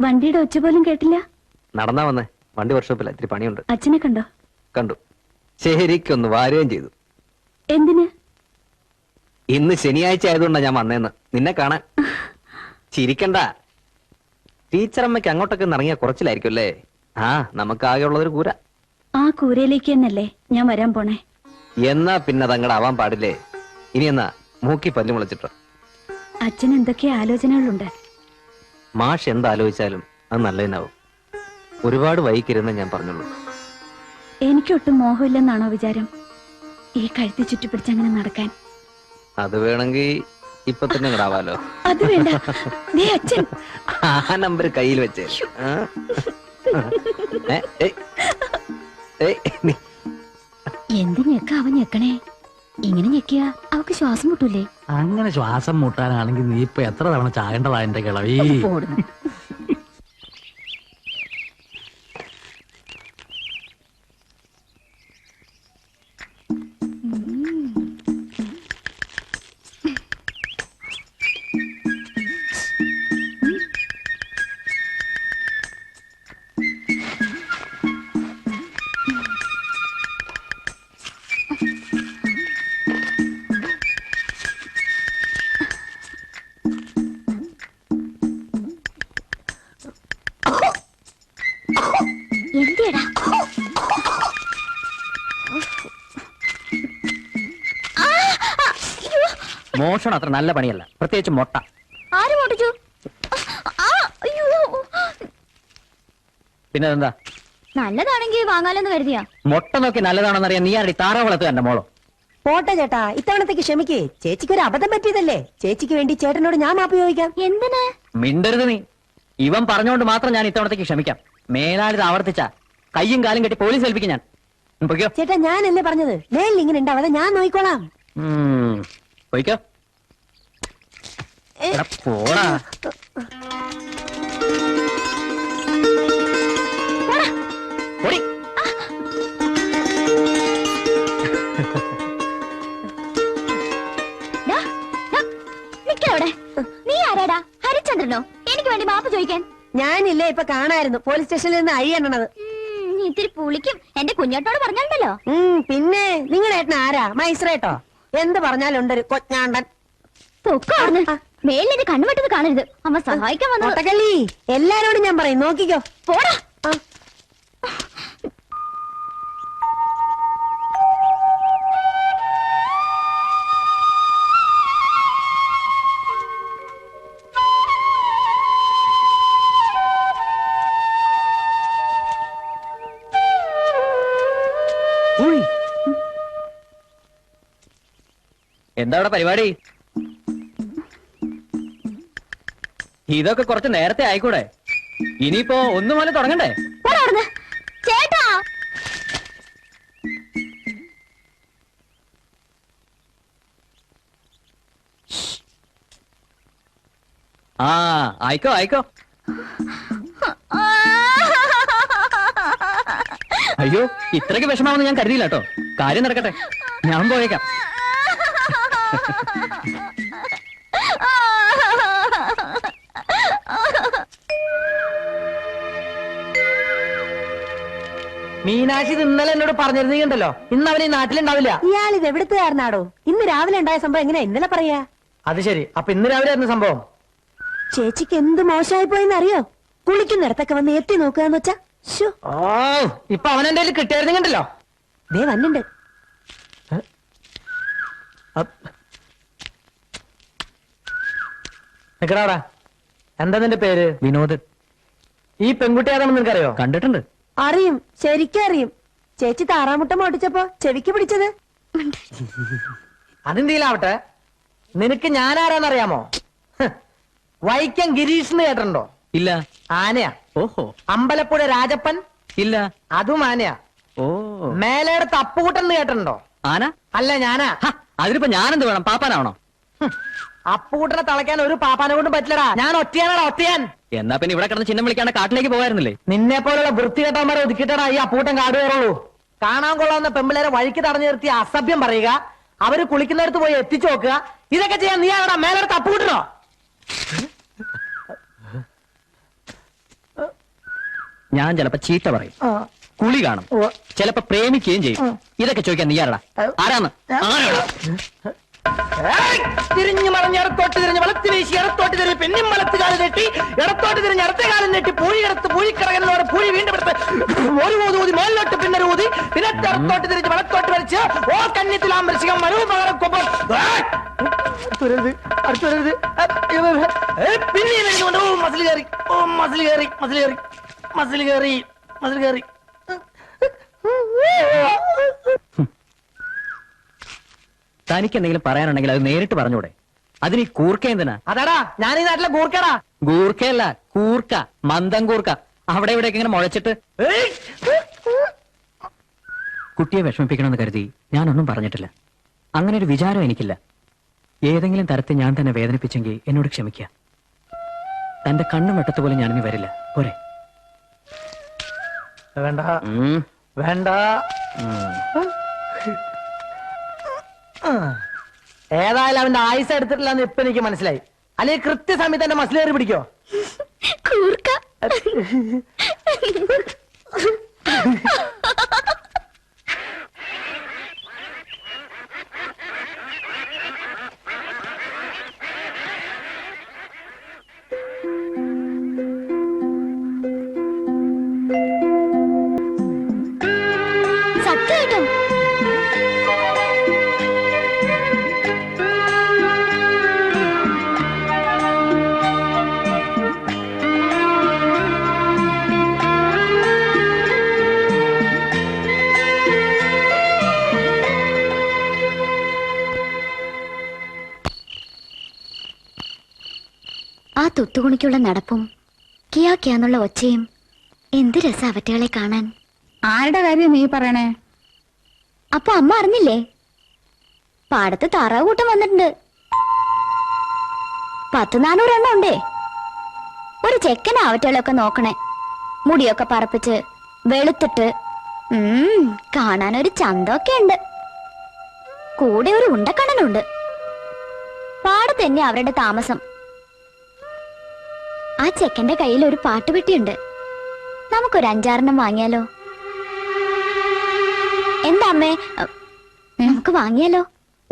വണ്ടിയുടെ ഒച്ച പോലും കേട്ടില്ല. നടന്നാ വന്നേ. വണ്ടി വർക്ക്ഷോപ്പില്ല, ഇത്തിരി പണിയുണ്ട്. അച്ഛനെ കണ്ടോ? കണ്ടു. ശരിക്കൊന്ന് വാരുകയും ചെയ്തു. എന്തിന്? ഇന്ന് ശനിയാഴ്ച ആയതുകൊണ്ടാ ഞാൻ വന്നേന്ന്, നിന്നെ കാണാൻ. ചിരിക്കണ്ട. ടീച്ചറമ്മയ്ക്ക് അങ്ങോട്ടൊക്കെ ഇറങ്ങിയ കുറച്ചിലായിരിക്കും അല്ലേ? ആ, നമുക്ക് ആകെ ഉള്ളതൊരു കൂര. ആ കൂരയിലേക്ക് തന്നെയല്ലേ ഞാൻ വരാൻ പോണേ. എന്നാ പിന്നെ അതങ്ങടെ ആവാൻ പാടില്ലേ? ഇനി എന്നാ മൂക്കി പല്ല് മുളച്ചിട്ടോ? അച്ഛൻ എന്തൊക്കെ ആലോചനകളുണ്ട്. മാഷ് എന്താലോചിച്ചാലും അത് നല്ലതിനാവും. ഒരുപാട് വൈകിരുന്ന ഞാൻ പറഞ്ഞുള്ളൂ. എനിക്കൊട്ടും മോഹമില്ലെന്നാണോ വിചാരം? ഈ കഴുത്തി ചുറ്റിപ്പിടിച്ചങ്ങനെ നടക്കാൻ. അത് വേണമെങ്കിൽ ഇപ്പൊ തന്നെ ഇങ്ങടാവാലോ. അത് വേണ്ട. ദേ അച്ഛൻ ആ നമ്പർ കയ്യിൽ വെച്ചേ. എന്ത് ഞെക്ക അവൻ ഞെക്കണേ? ഇങ്ങനെ ഞെക്കിയാ അവക്ക് ശ്വാസം മുട്ടൂലേ? അങ്ങനെ ശ്വാസം മുട്ടാനാണെങ്കിൽ നീ ഇപ്പൊ എത്ര തവണ ചാകേണ്ടതാ എന്റെ കിളവി. ഓടുന്നു. എന്തിയടാ? മോഷണം അത്ര നല്ല പണിയല്ല, പ്രത്യേകിച്ച് മുട്ട. ആര് മോട്ടിച്ചു? പിന്നെ എന്താ? നല്ലതാണെങ്കിൽ വാങ്ങാലെന്ന് കരുതിയാ. മുട്ട നോക്കി നല്ലതാണെന്നറിയാൻ നീ ആരുടെ താറാവ് വളർത്തുക എന്റെ മോളോ? പോട്ടെ ചേട്ടാ, ഇത്തവണത്തേക്ക് ക്ഷമിക്കേ. ചേച്ചിക്ക് ഒരു അബദ്ധം പറ്റിയതല്ലേ. ചേച്ചിക്ക് വേണ്ടി ചേട്ടനോട് ഞാൻ മാപ്പ് ചോദിക്കാം. എന്തിന്? മിണ്ടരുത് നീ. ഇവൻ പറഞ്ഞുകൊണ്ട് മാത്രം ഞാൻ ഇത്തവണത്തേക്ക് ക്ഷമിക്കാം. മേലാലിത് ആവർത്തിച്ച കയ്യും കാലും കെട്ടി പോലീസ് ഏൽപ്പിക്കും ഞാൻ. പൊയ്ക്കോ. ചേട്ടാ, ഞാനല്ലേ പറഞ്ഞത് മേലിൽ ഇങ്ങനെ ഉണ്ടാവാതെ ഞാൻ നോക്കിക്കോളാം. പൊയ്ക്കോ. എടാ, പോടാ. പൊടി. നിക്കവിടെ. നീ ആരാടാ? ഹരിചന്ദ്രനോ? എനിക്ക് വേണ്ടി മാപ്പ് ചോദിക്കാൻ? ഞാനില്ലേ ഇപ്പൊ കാണായിരുന്നു പോലീസ് സ്റ്റേഷനിൽ നിന്ന് അഴിയണത്. ഇത്തിരി പുളിക്കും എന്റെ കുഞ്ഞോട്ടോട് പറഞ്ഞാലുണ്ടല്ലോ. പിന്നെ നിങ്ങളുടെ ഏട്ടൻ ആരാ? മൈസ്രേട്ടോ? എന്ത് പറഞ്ഞാലുണ്ടൊരു കൊച്ചാണ്ടൻ. പൊക്കാർന്ന് മേലിന്റെ കണ്ണുവെട്ടത് കാണരുത്. അമ്മ സഹായിക്കാൻ വന്നത്. ഒട്ടക്കല്ലി, എല്ലാരോടും ഞാൻ പറയും, നോക്കിക്കോ. പോടാ. എന്താ അവിടെ പരിപാടി? ഇതൊക്കെ കുറച്ച് നേരത്തെ ആയിക്കൂടെ? ഇനിയിപ്പോ ഒന്നു പോലെ തുടങ്ങണ്ടേ? പോടാ അവിടുന്ന്. ചേട്ടാ, ആ ആയിക്കോ ആയിക്കോ. അയ്യോ, ഇത്രയ്ക്ക് വിഷമാവെന്ന് ഞാൻ കരുതിയില്ല കേട്ടോ. കാര്യം നടക്കട്ടെ, ഞാൻ പോയേക്കാം. മീനാക്ഷി ഇത് ഇന്നലെ എന്നോട് പറഞ്ഞിരുന്നീണ്ടല്ലോ, ഇന്ന് അവൻ ഈ നാട്ടിലുണ്ടാവില്ല. ഇയാൾ ഇത് എവിടുത്തുകാരനാടോ? ഇന്ന് രാവിലെ ഉണ്ടായ സംഭവം എങ്ങനെയാ ഇന്നലെ പറയാ? അത് ശരി, അപ്പൊ ഇന്ന് രാവിലെ ആയിരുന്നു സംഭവം. ചേച്ചിക്ക് എന്ത് മോശമായി പോയെന്ന് അറിയോ? കുളിക്കുന്നിടത്തൊക്കെ വന്ന് എത്തി നോക്കുകയെന്ന് വെച്ചാ. ഓ, ഇപ്പൊ അവൻ എന്റെ കയ്യിൽ കിട്ടിയായിരുന്നുണ്ടല്ലോ. ദേ വന്നുണ്ട്. നിക്കടാടാ, എന്താ നിന്റെ പേര്? വിനോദ്. ഈ പെൺകുട്ടി ഏതാണെന്ന് നിനക്കറിയോ? കണ്ടിട്ടുണ്ട്. അറിയും, ശരിക്കും അറിയും. ചേച്ചി താറാമുട്ട മോട്ടിച്ചപ്പോ ചെവിക്ക് പിടിച്ചത്. അതെന്തെങ്കിലാവട്ടെ, നിനക്ക് ഞാൻ ആരാന്നറിയാമോ? വൈക്കം ഗിരീഷ് എന്ന് കേട്ടിട്ടുണ്ടോ? ഇല്ല. ആനയാ. ഓഹോ. അമ്പലപ്പുഴ രാജപ്പൻ? ഇല്ല. അതും ആനയാ. ഓ. മേലേടെ തപ്പുകൂട്ടൻ എന്ന് കേട്ടിട്ടുണ്ടോ? ആന? അല്ല, ഞാനാ. അതിനിപ്പോ ഞാനെന്ത് വേണം? പാപ്പാനാവണോ? അപ്പൂട്ടനെ തളയ്ക്കാൻ ഒരു പാപ്പാനെ കൊണ്ടും പറ്റില്ലടാ. ഞാൻ ഒറ്റയാനാടാ, ഒറ്റയാൻ. എന്നാ പിന്നെ ഇവിടെ കിടന്ന് ചിഹ്നം വിളിക്കാണ്ട് കാട്ടിലേക്ക് പോകായിരുന്നില്ലേ? നിന്നെ പോലുള്ള വൃത്തികെട്ടവന്മാരെ ഒതുക്കിട്ടടാ ഈ അപ്പൂട്ടൻ കാട് കയറുള്ളൂ. കാണാൻ കൊള്ളാവുന്ന പെമ്പിളേരെ വഴിക്ക് തടഞ്ഞു നിർത്തി അസഭ്യം പറയുക, അവര് കുളിക്കുന്നിടത്ത് പോയി എത്തിച്ചു നോക്കുക, ഇതൊക്കെ ചെയ്യാൻ നീ ആടാ മേലെടുത്ത് അപ്പൂട്ടനോ? ഞാൻ ചിലപ്പോ ചീത്ത പറയും, കുളി കാണും, ചിലപ്പോ പ്രേമിക്കുകയും ചെയ്യും. ഇതൊക്കെ ചോദിക്കാൻ നീ ആരടാ? ആരാന്ന്? തിരിഞ്ഞു മറിഞ്ഞ് ഇടത്തോട്ട് തിരിഞ്ഞ് വളത്ത് വീശി ഇടത്തോട്ട് തിരിഞ്ഞ് പിന്നെയും വലത്ത് കാല് നെട്ടി ഇടത്തോട്ട് തിരിഞ്ഞ് ഇടത്തെ കാലം നെട്ടി പൂഴി കിടത്ത് പൂഴിക്കറകനോട് പൂഴി വീണ്ടും എടുത്ത് ഒരു ഊതി ഊതി മേലിലോട്ട് പിന്നൊരു ഊതി പിന്നെ ഇടത്തോട്ട് തിരിഞ്ഞ് വലത്തോട്ട് വലിച്ച് ഓ കന്യത്തിലാമ്പരിശികം മനോപകരം കൊപ്പം അടുത്ത് വരരുത് പിന്നെയും ഓ മസിൽ കയറി, ഓ മസിൽ കയറി, മസിൽ കയറി, മസിൽ കയറി, മസിൽ കയറി. തനിക്ക് എന്തെങ്കിലും പറയാനുണ്ടെങ്കിൽ അത് നേരിട്ട് പറഞ്ഞൂടെ? അതിന് ഈ കൂർക്ക എന്തിനാ? അതാടാ ഞാൻ ഈ നാട്ടിലെ ഗൂർക്കടാ. ഗൂർക്കയല്ല, കൂർക്ക, മന്ദം കൂർക്ക. അവിടെ ഇവിടെയൊക്കെ ഇങ്ങനെ മുളച്ചിട്ട്. കുട്ടിയെ വിഷമിപ്പിക്കണമെന്ന് കരുതി ഞാനൊന്നും പറഞ്ഞിട്ടില്ല. അങ്ങനെ ഒരു വിചാരം എനിക്കില്ല. ഏതെങ്കിലും തരത്തിൽ ഞാൻ തന്നെ വേദനിപ്പിച്ചെങ്കിൽ എന്നോട് ക്ഷമിക്കുക. തന്റെ കണ്ണും വെട്ടത്തുപോലെ ഞാനിനി വരില്ല. പോരെ? വേണ്ട വേണ്ട. ഏതായാലും അവന്റെ ആയുസ് എടുത്തിട്ടില്ലെന്ന് ഇപ്പൊ എനിക്ക് മനസ്സിലായി. അല്ലെങ്കിൽ കൃത്യസമയത്ത് എന്റെ മസിലേറി പിടിക്കോ? കൂർക്ക. സത്യമായിട്ടും ആ തുത്തുകുണിക്കുള്ള നടപ്പും കിയാ കിയാന്നുള്ള ഒച്ചയും എന്ത് രസാ അവറ്റകളെ കാണാൻ. ആരുടെ കാര്യം നീ പറയണേ? അപ്പൊ അമ്മ അറിഞ്ഞില്ലേ? പാടത്ത് താറാവ് കൂട്ടം വന്നിട്ടുണ്ട്. 100-400 എണ്ണം ഉണ്ടേ. ഒരു ചെക്കൻ അവറ്റകളൊക്കെ നോക്കണേ. മുടിയൊക്കെ പറപ്പിച്ച് വെളുത്തിട്ട് കാണാനൊരു ചന്തമൊക്കെ ഉണ്ട്. കൂടെ ഒരു ഉണ്ടക്കണ്ണനുണ്ട്. പാടത്ത് തന്നെ അവരുടെ താമസം. ആ ചെക്കന്റെ കയ്യിൽ ഒരു പാട്ടുപെട്ടിയുണ്ട്. നമുക്കൊരു 5-6 എണ്ണം വാങ്ങിയാലോ? എന്താ അമ്മേ നമുക്ക് വാങ്ങിയാലോ?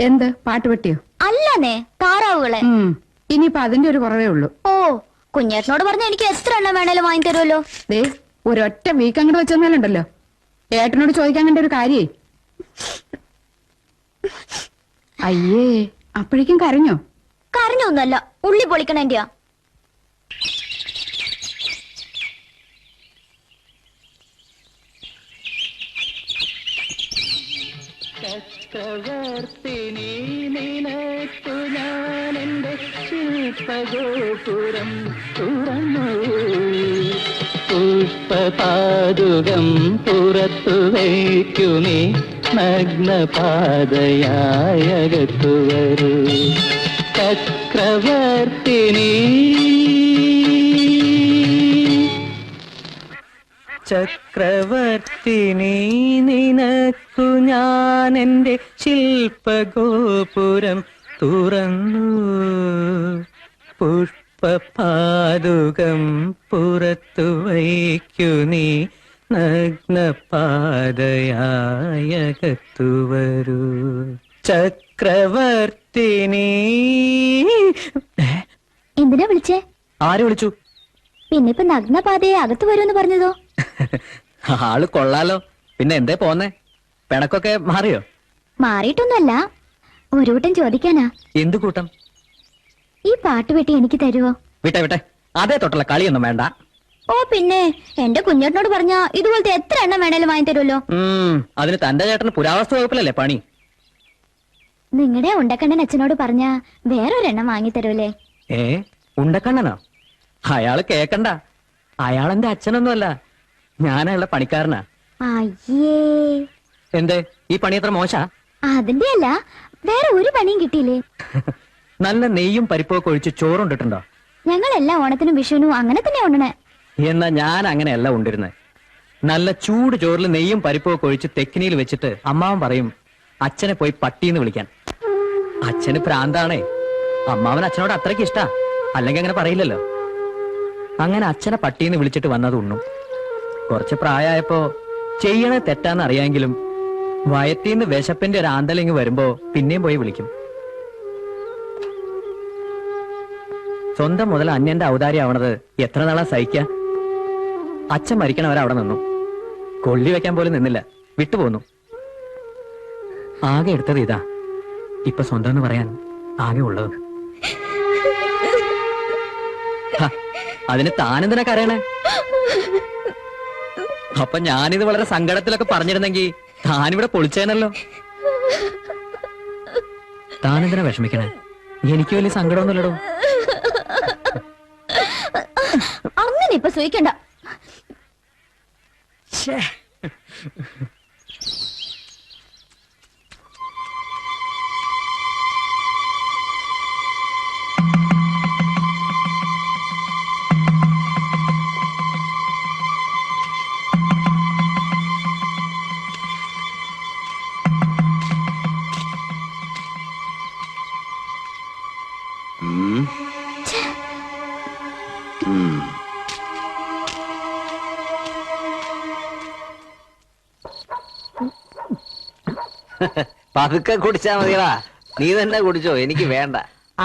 എന്ത് പാട്ടുപെട്ടിയോ? അല്ലന്നേ, താറാവുകളെ. ഇനിയിപ്പൊ അതിന്റെ ഒരു കുറവേ ഉള്ളൂ. ഓ, കുഞ്ഞേട്ടനോട് പറഞ്ഞ എനിക്ക് എത്ര എണ്ണം വേണേലും വാങ്ങി തരുമല്ലോ. ദേ ഒരൊറ്റ വീക്ക് അങ്ങോട്ട് വെച്ചെന്നാലുണ്ടല്ലോ, ഏട്ടനോട് ചോദിക്കാൻ കണ്ട ഒരു കാര്യേ. അയ്യേ, അപ്പോഴേക്കും കരഞ്ഞോ? കരഞ്ഞൊന്നുമല്ല, ഉള്ളി പൊളിക്കണേന്റെയാ. ചക്രവർത്തിനി നിനക്കു ഞാൻ എന്റെ ശില്പഗോപുരം തുറന്നു, പുഷ്പപാദുകം പുറത്തു വയ്ക്കു നീ നഗ്നപാതയായകത്തു വരൂ. ചക്രവർത്തിനി ചക്രവർത്തിനി നിനക്കു ഞാൻ എന്റെ ശില്പഗോപുരം തുറന്നു, പുഷ്പപാദുകം പുറത്തു വയ്ക്കു നീ നഗ്നപാതയായകത്തു വരൂ. ചക്രവർത്തിനി. എന്തിനാ വിളിച്ചേ? ആര് വിളിച്ചു? പിന്നെ ഇപ്പൊ നഗ്നപാതയെ അകത്ത് വരുമെന്ന് പറഞ്ഞതോ? ആള് കൊള്ളാലോ. പിന്നെ എന്തേ പോന്നേ? പിണക്കൊക്കെ മാറിയോ? മാറിയിട്ടൊന്നുമല്ല, ഒരു കൂട്ടം ചോദിക്കാനാ. എന്തു കൂട്ടം? ഈ പാട്ട് വെട്ടി എനിക്ക് തരുവോ? വിട്ടെ വിട്ടെ, അതേ തൊട്ടുള്ള കളിയൊന്നും വേണ്ട. ഓ പിന്നെ, എന്റെ കുഞ്ഞേട്ടനോട് പറഞ്ഞ ഇതുപോലത്തെ എത്ര എണ്ണം വേണേലും വാങ്ങി തരുമല്ലോ. അതിന് തന്റെ ചേട്ടന് പുരാവസ്തു വകുപ്പിലല്ലേ പണി? നിങ്ങളുടെ ഉണ്ടക്കണ്ണൻ അച്ഛനോട് പറഞ്ഞ വേറൊരെണ്ണം വാങ്ങി തരൂലേ? ഉണ്ടക്കണ്ണനോ? അയാള് കേക്കണ്ട, അയാളെന്റെ അച്ഛനൊന്നുമല്ല, ഞാനയാളുടെ പണിക്കാരനാ. അയ്യേ, എന്തേ ഈ പണി എത്ര മോശ? അതിന്റെ അല്ല, വേറെ ഒരു പണിയും കിട്ടിയില്ലേ? നല്ല നെയ്യും പരിപ്പൊക്കെ ഒഴിച്ച് ചോറുണ്ടിട്ടുണ്ടോ? ഞങ്ങളെല്ലാ ഓണത്തിനും വിഷുവിനും അങ്ങനെ തന്നെ ഉണ്ടണേ. എന്നാ ഞാൻ അങ്ങനെയല്ല ഉണ്ടിരുന്നത്. നല്ല ചൂട് ചോറിൽ നെയ്യും പരിപ്പൊക്കെ ഒഴിച്ച് തെക്കിനിയിൽ വെച്ചിട്ട് അമ്മാവൻ പറയും അച്ഛനെ പോയി പട്ടീന്ന് വിളിക്കാൻ. അച്ഛന് പ്രാന്താണേ. അമ്മാവൻ അച്ഛനോട് അത്രയ്ക്ക് ഇഷ്ടാ, അല്ലെങ്കിൽ അങ്ങനെ പറയില്ലല്ലോ. അങ്ങനെ അച്ഛനെ പട്ടീന്ന് വിളിച്ചിട്ട് വന്നത് ഉണ്ണും. കുറച്ച് പ്രായമായപ്പോ ചെയ്യണേ തെറ്റാന്ന് അറിയാമെങ്കിലും വയറ്റീന്ന് വിശപ്പിന്റെ ഒരു ആന്തലിങ് വരുമ്പോ പിന്നെയും പോയി വിളിക്കും. സ്വന്തം മുതൽ അന്യന്റെ ഔദാര്യം ആവണത് എത്ര നാളാ സഹിക്ക? അച്ഛൻ മരിക്കണവരെ അവിടെ നിന്നു, കൊള്ളി വെക്കാൻ പോലും നിന്നില്ല, വിട്ടുപോന്നു. ആകെ എടുത്തത് ഇതാ, ഇപ്പൊ സ്വന്തം എന്ന് പറയാൻ ആകെ ഉള്ളത്. അതിന് താനെന്തിനാ കരയണേ? അപ്പൊ ഞാനിത് വളരെ സങ്കടത്തിലൊക്കെ പറഞ്ഞിരുന്നെങ്കി താനിവിടെ പൊളിച്ചേനല്ലോ. താനെന്തിനാ വിഷമിക്കണേ? എനിക്ക് വലിയ സങ്കടമൊന്നുമില്ലടോ. അങ്ങനെ ഇപ്പൊ സൂയിക്കണ്ട. പതുക്കെ കുടിച്ചാ മതിയടാ. നീ തന്നെ കുടിച്ചോ, എനിക്ക് വേണ്ട.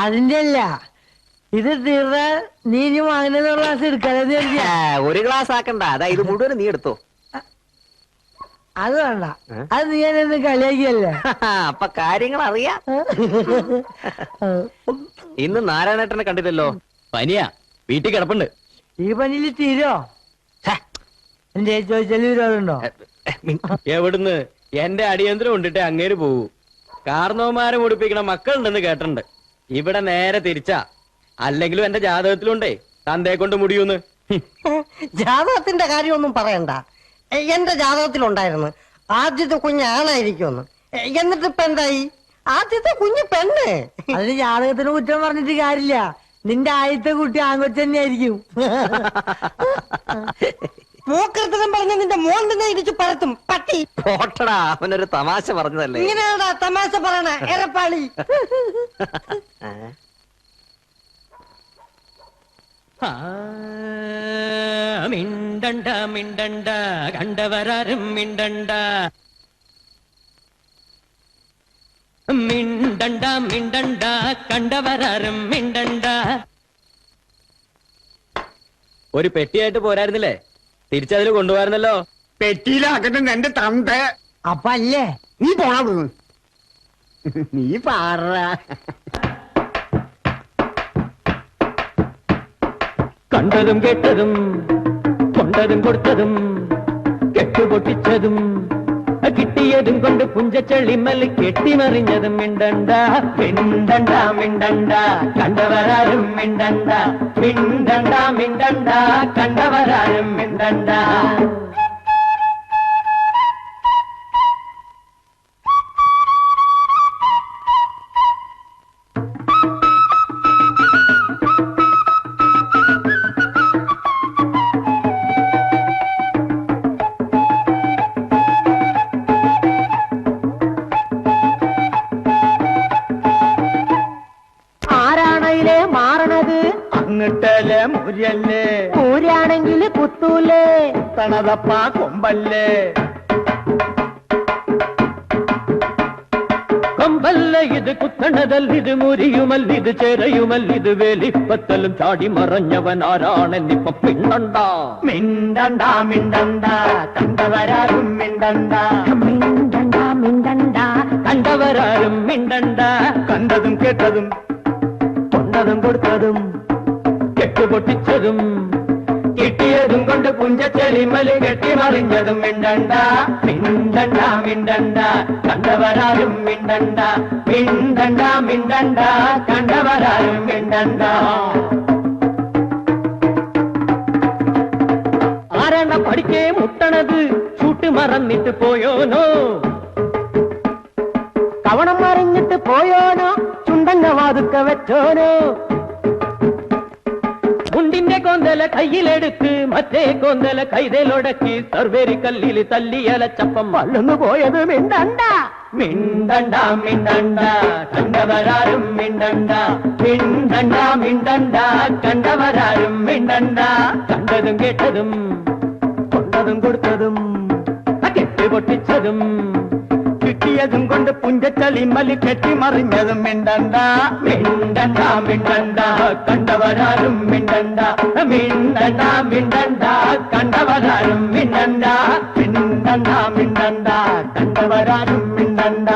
അതിന്റെ അല്ല, ഇത് തീർന്ന നീ ഇനി വാങ്ങുന്ന ക്ലാസ് എടുക്കാതെ. ഒരു ഗ്ലാസ് ആക്കണ്ട, അതാ ഇത് മുഴുവൻ നീ എടുത്തോ. അത് വേണ്ട, അത് നീ എന്നെ കളിയാക്കിയല്ലേ. അപ്പൊ കാര്യങ്ങൾ അറിയാം. ഇന്ന് നാരായണേട്ടനെ കണ്ടില്ലല്ലോ. പനിയാ, വീട്ടിൽ കിടപ്പുണ്ട്. ഈ പനിയിൽ തീരോ? എന്തേ ചോദിച്ചാലും വിരോധമുണ്ടോ? എവിടുന്ന്? എന്റെ അടിയന്തരം കൊണ്ടിട്ട് അങ്ങേര് പോകൂ. കാർന്നോമാരെ മുടിപ്പിക്കണ മക്കളുണ്ടെന്ന് കേട്ടിട്ടുണ്ട്. ഇവിടെ നേരെ തിരിച്ചാ. അല്ലെങ്കിലും എന്റെ ജാതകത്തിലുണ്ടേ തന്തയെ കൊണ്ട് മുടിയൂന്ന്. ജാതകത്തിന്റെ കാര്യമൊന്നും പറയണ്ട. എന്റെ ജാതകത്തിലുണ്ടായിരുന്നു ആദ്യത്തെ കുഞ്ഞ് ആണായിരിക്കുമെന്ന്. എന്നിട്ട് ഇപ്പൊ എന്തായി? ആദ്യത്തെ കുഞ്ഞ് പെണ്ണ്. അതിന് ജാതകത്തിന് കുറ്റം പറഞ്ഞിട്ട് കാര്യമില്ല. നിന്റെ ആദ്യത്തെ കുട്ടി ആൺകൊച്ചു തന്നെയായിരിക്കും. മൂക്കൃത്തരം പറഞ്ഞ നിന്റെ മോൻ തന്നെ ഇടിച്ചു പരത്തും പട്ടി. പോട്ടടാ, അവനൊരു തമാശ പറഞ്ഞതല്ലേ. ഇങ്ങനെയാണോ തമാശ പറയണ എരപ്പാളി? മിണ്ടണ്ട മിണ്ടണ്ട, കണ്ടവരാരും മിണ്ടണ്ട. മിണ്ടണ്ട മിണ്ടണ്ട കണ്ടവരാരും മിണ്ടണ്ട. ഒരു പെട്ടിയായിട്ട് പോരായിരുന്നില്ലേ? തിരിച്ചതിൽ കൊണ്ടുപോകാറുന്നല്ലോ. പെട്ടിയിലാക്കട്ടെ എന്റെ തന്ത. അപ്പൊ അല്ലേ നീ പോണ നീ പാറ. കണ്ടതും കേട്ടതും കൊണ്ടതും കൊടുത്തതും കെട്ടുപൊട്ടിച്ചതും കിട്ടിയതും കൊണ്ട് പുഞ്ചച്ചെളിമൽ കെട്ടിമറിഞ്ഞതും മിണ്ടണ്ട മിണ്ടണ്ട മിണ്ടണ്ട കണ്ടവരാരും മിണ്ടണ്ട മിണ്ടണ്ട മിണ്ടണ്ട കണ്ടവരാരും മിണ്ടണ്ട. ആരാണയിലെ മാറണത്? അങ്ങട്ടല്ലേ മുരിയല്ലേ, ഊരാണെങ്കിൽ കുത്തൂലേ, തണതപ്പ കൊമ്പല്ലേ. കൊമ്പല്ല ഇത് കുത്തണതല്ലിത് മുരിയുമല്ലിത് ചേരയുമല്ലിത് വേലിപ്പത്തലും ചാടി മറഞ്ഞവൻ ആരാണെന്നിപ്പം പിന്നണ്ട മിണ്ടണ്ട മിണ്ടണ്ട കണ്ടവരാരും മിണ്ടണ്ട മിണ്ടണ്ട മിണ്ടണ്ട കണ്ടവരാരും മിണ്ടണ്ട. കണ്ടതും കേട്ടതും കൊണ്ടതും കൊടുത്തതും കെട്ടുപൊട്ടിച്ചതും കിട്ടിയതും കൊണ്ട് പുഞ്ചച്ചെളിമല് കെട്ടിമറിഞ്ഞതും മിണ്ടണ്ട മിണ്ടണ്ട മിണ്ടണ്ട കണ്ടവരാരും മിണ്ടണ്ട മിണ്ടണ്ട മിണ്ടണ്ട കണ്ടവരാരും മിണ്ടണ്ട. ആരാണ്ട പഠിക്കേ മുട്ടണത് ചൂട്ട് മറന്നിട്ട് പോയോനോ, കവണം മറിഞ്ഞിട്ട് പോയോനോ, ചുണ്ടങ്ങ വാതുക്ക വെച്ചോനോ, മുണ്ടിന്റെ കൊന്തല കയ്യിലെടുത്ത് മറ്റേ കൊന്തല കൈതലൊടക്കി സർവേരി കല്ലിൽ തല്ലിയലച്ചപ്പം വള്ളുന്നു പോയത് മിണ്ടണ്ട മിണ്ടണ്ട മിണ്ടണ്ട കണ്ടവരാരും മിണ്ടണ്ട മിണ്ടണ്ട മിണ്ടണ്ട കണ്ടവരാരും മിണ്ടണ്ട. കണ്ടതും കേട്ടതും കൊണ്ടതും കൊടുത്തതും കെട്ടുപൊട്ടിച്ചതും കിട്ടിയതും കൊണ്ട് പുഞ്ചച്ചളിമല് കെട്ടിമറിഞ്ഞതും മിണ്ടണ്ട മിണ്ടണ്ട മിണ്ടണ്ട കണ്ടവരാരും മിണ്ടണ്ട മിണ്ടണ്ട മിണ്ടണ്ട കണ്ടവരാരും മിണ്ടണ്ട മിണ്ടണ്ട മിണ്ടണ്ട കണ്ടവരാരും മിണ്ടണ്ട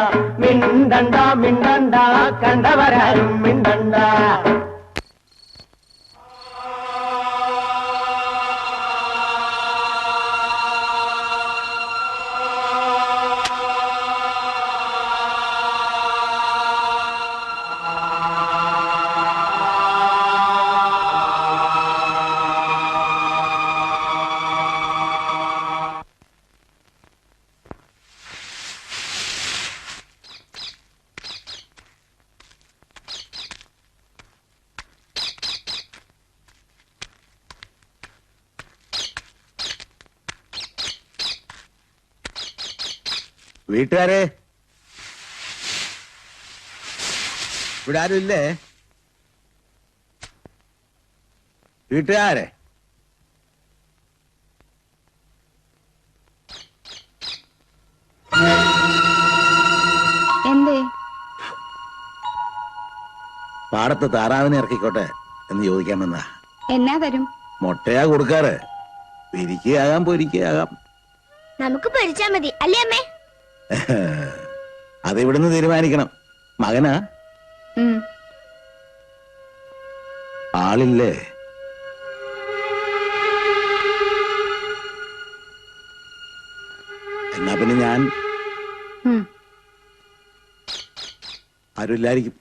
മിണ്ടണ്ട മിണ്ടണ്ട കണ്ടവരാരും മിണ്ടണ്ട. വീട്ടുകാരെ, ഇവിടെ ആരും ഇല്ലേ? വീട്ടുകാരെ, എന്തേ? പാടത്ത് താറാവിനെ ഇറക്കിക്കോട്ടെ എന്ന് ചോദിക്കാൻ വന്നാ. എന്നാ തരും? മുട്ടയാ കൊടുക്കാറ്. പിരിക്കുകയാകാം പൊരിക്കുകയാകാം. നമുക്ക് പൊരിച്ചാ മതി അല്ലേ അമ്മേ? അത് ഇവിടുന്ന് തീരുമാനിക്കണം. മകനാ? ആളില്ലേ? എന്നാ പിന്നെ ഞാൻ ആരുമില്ലായിരിക്കും.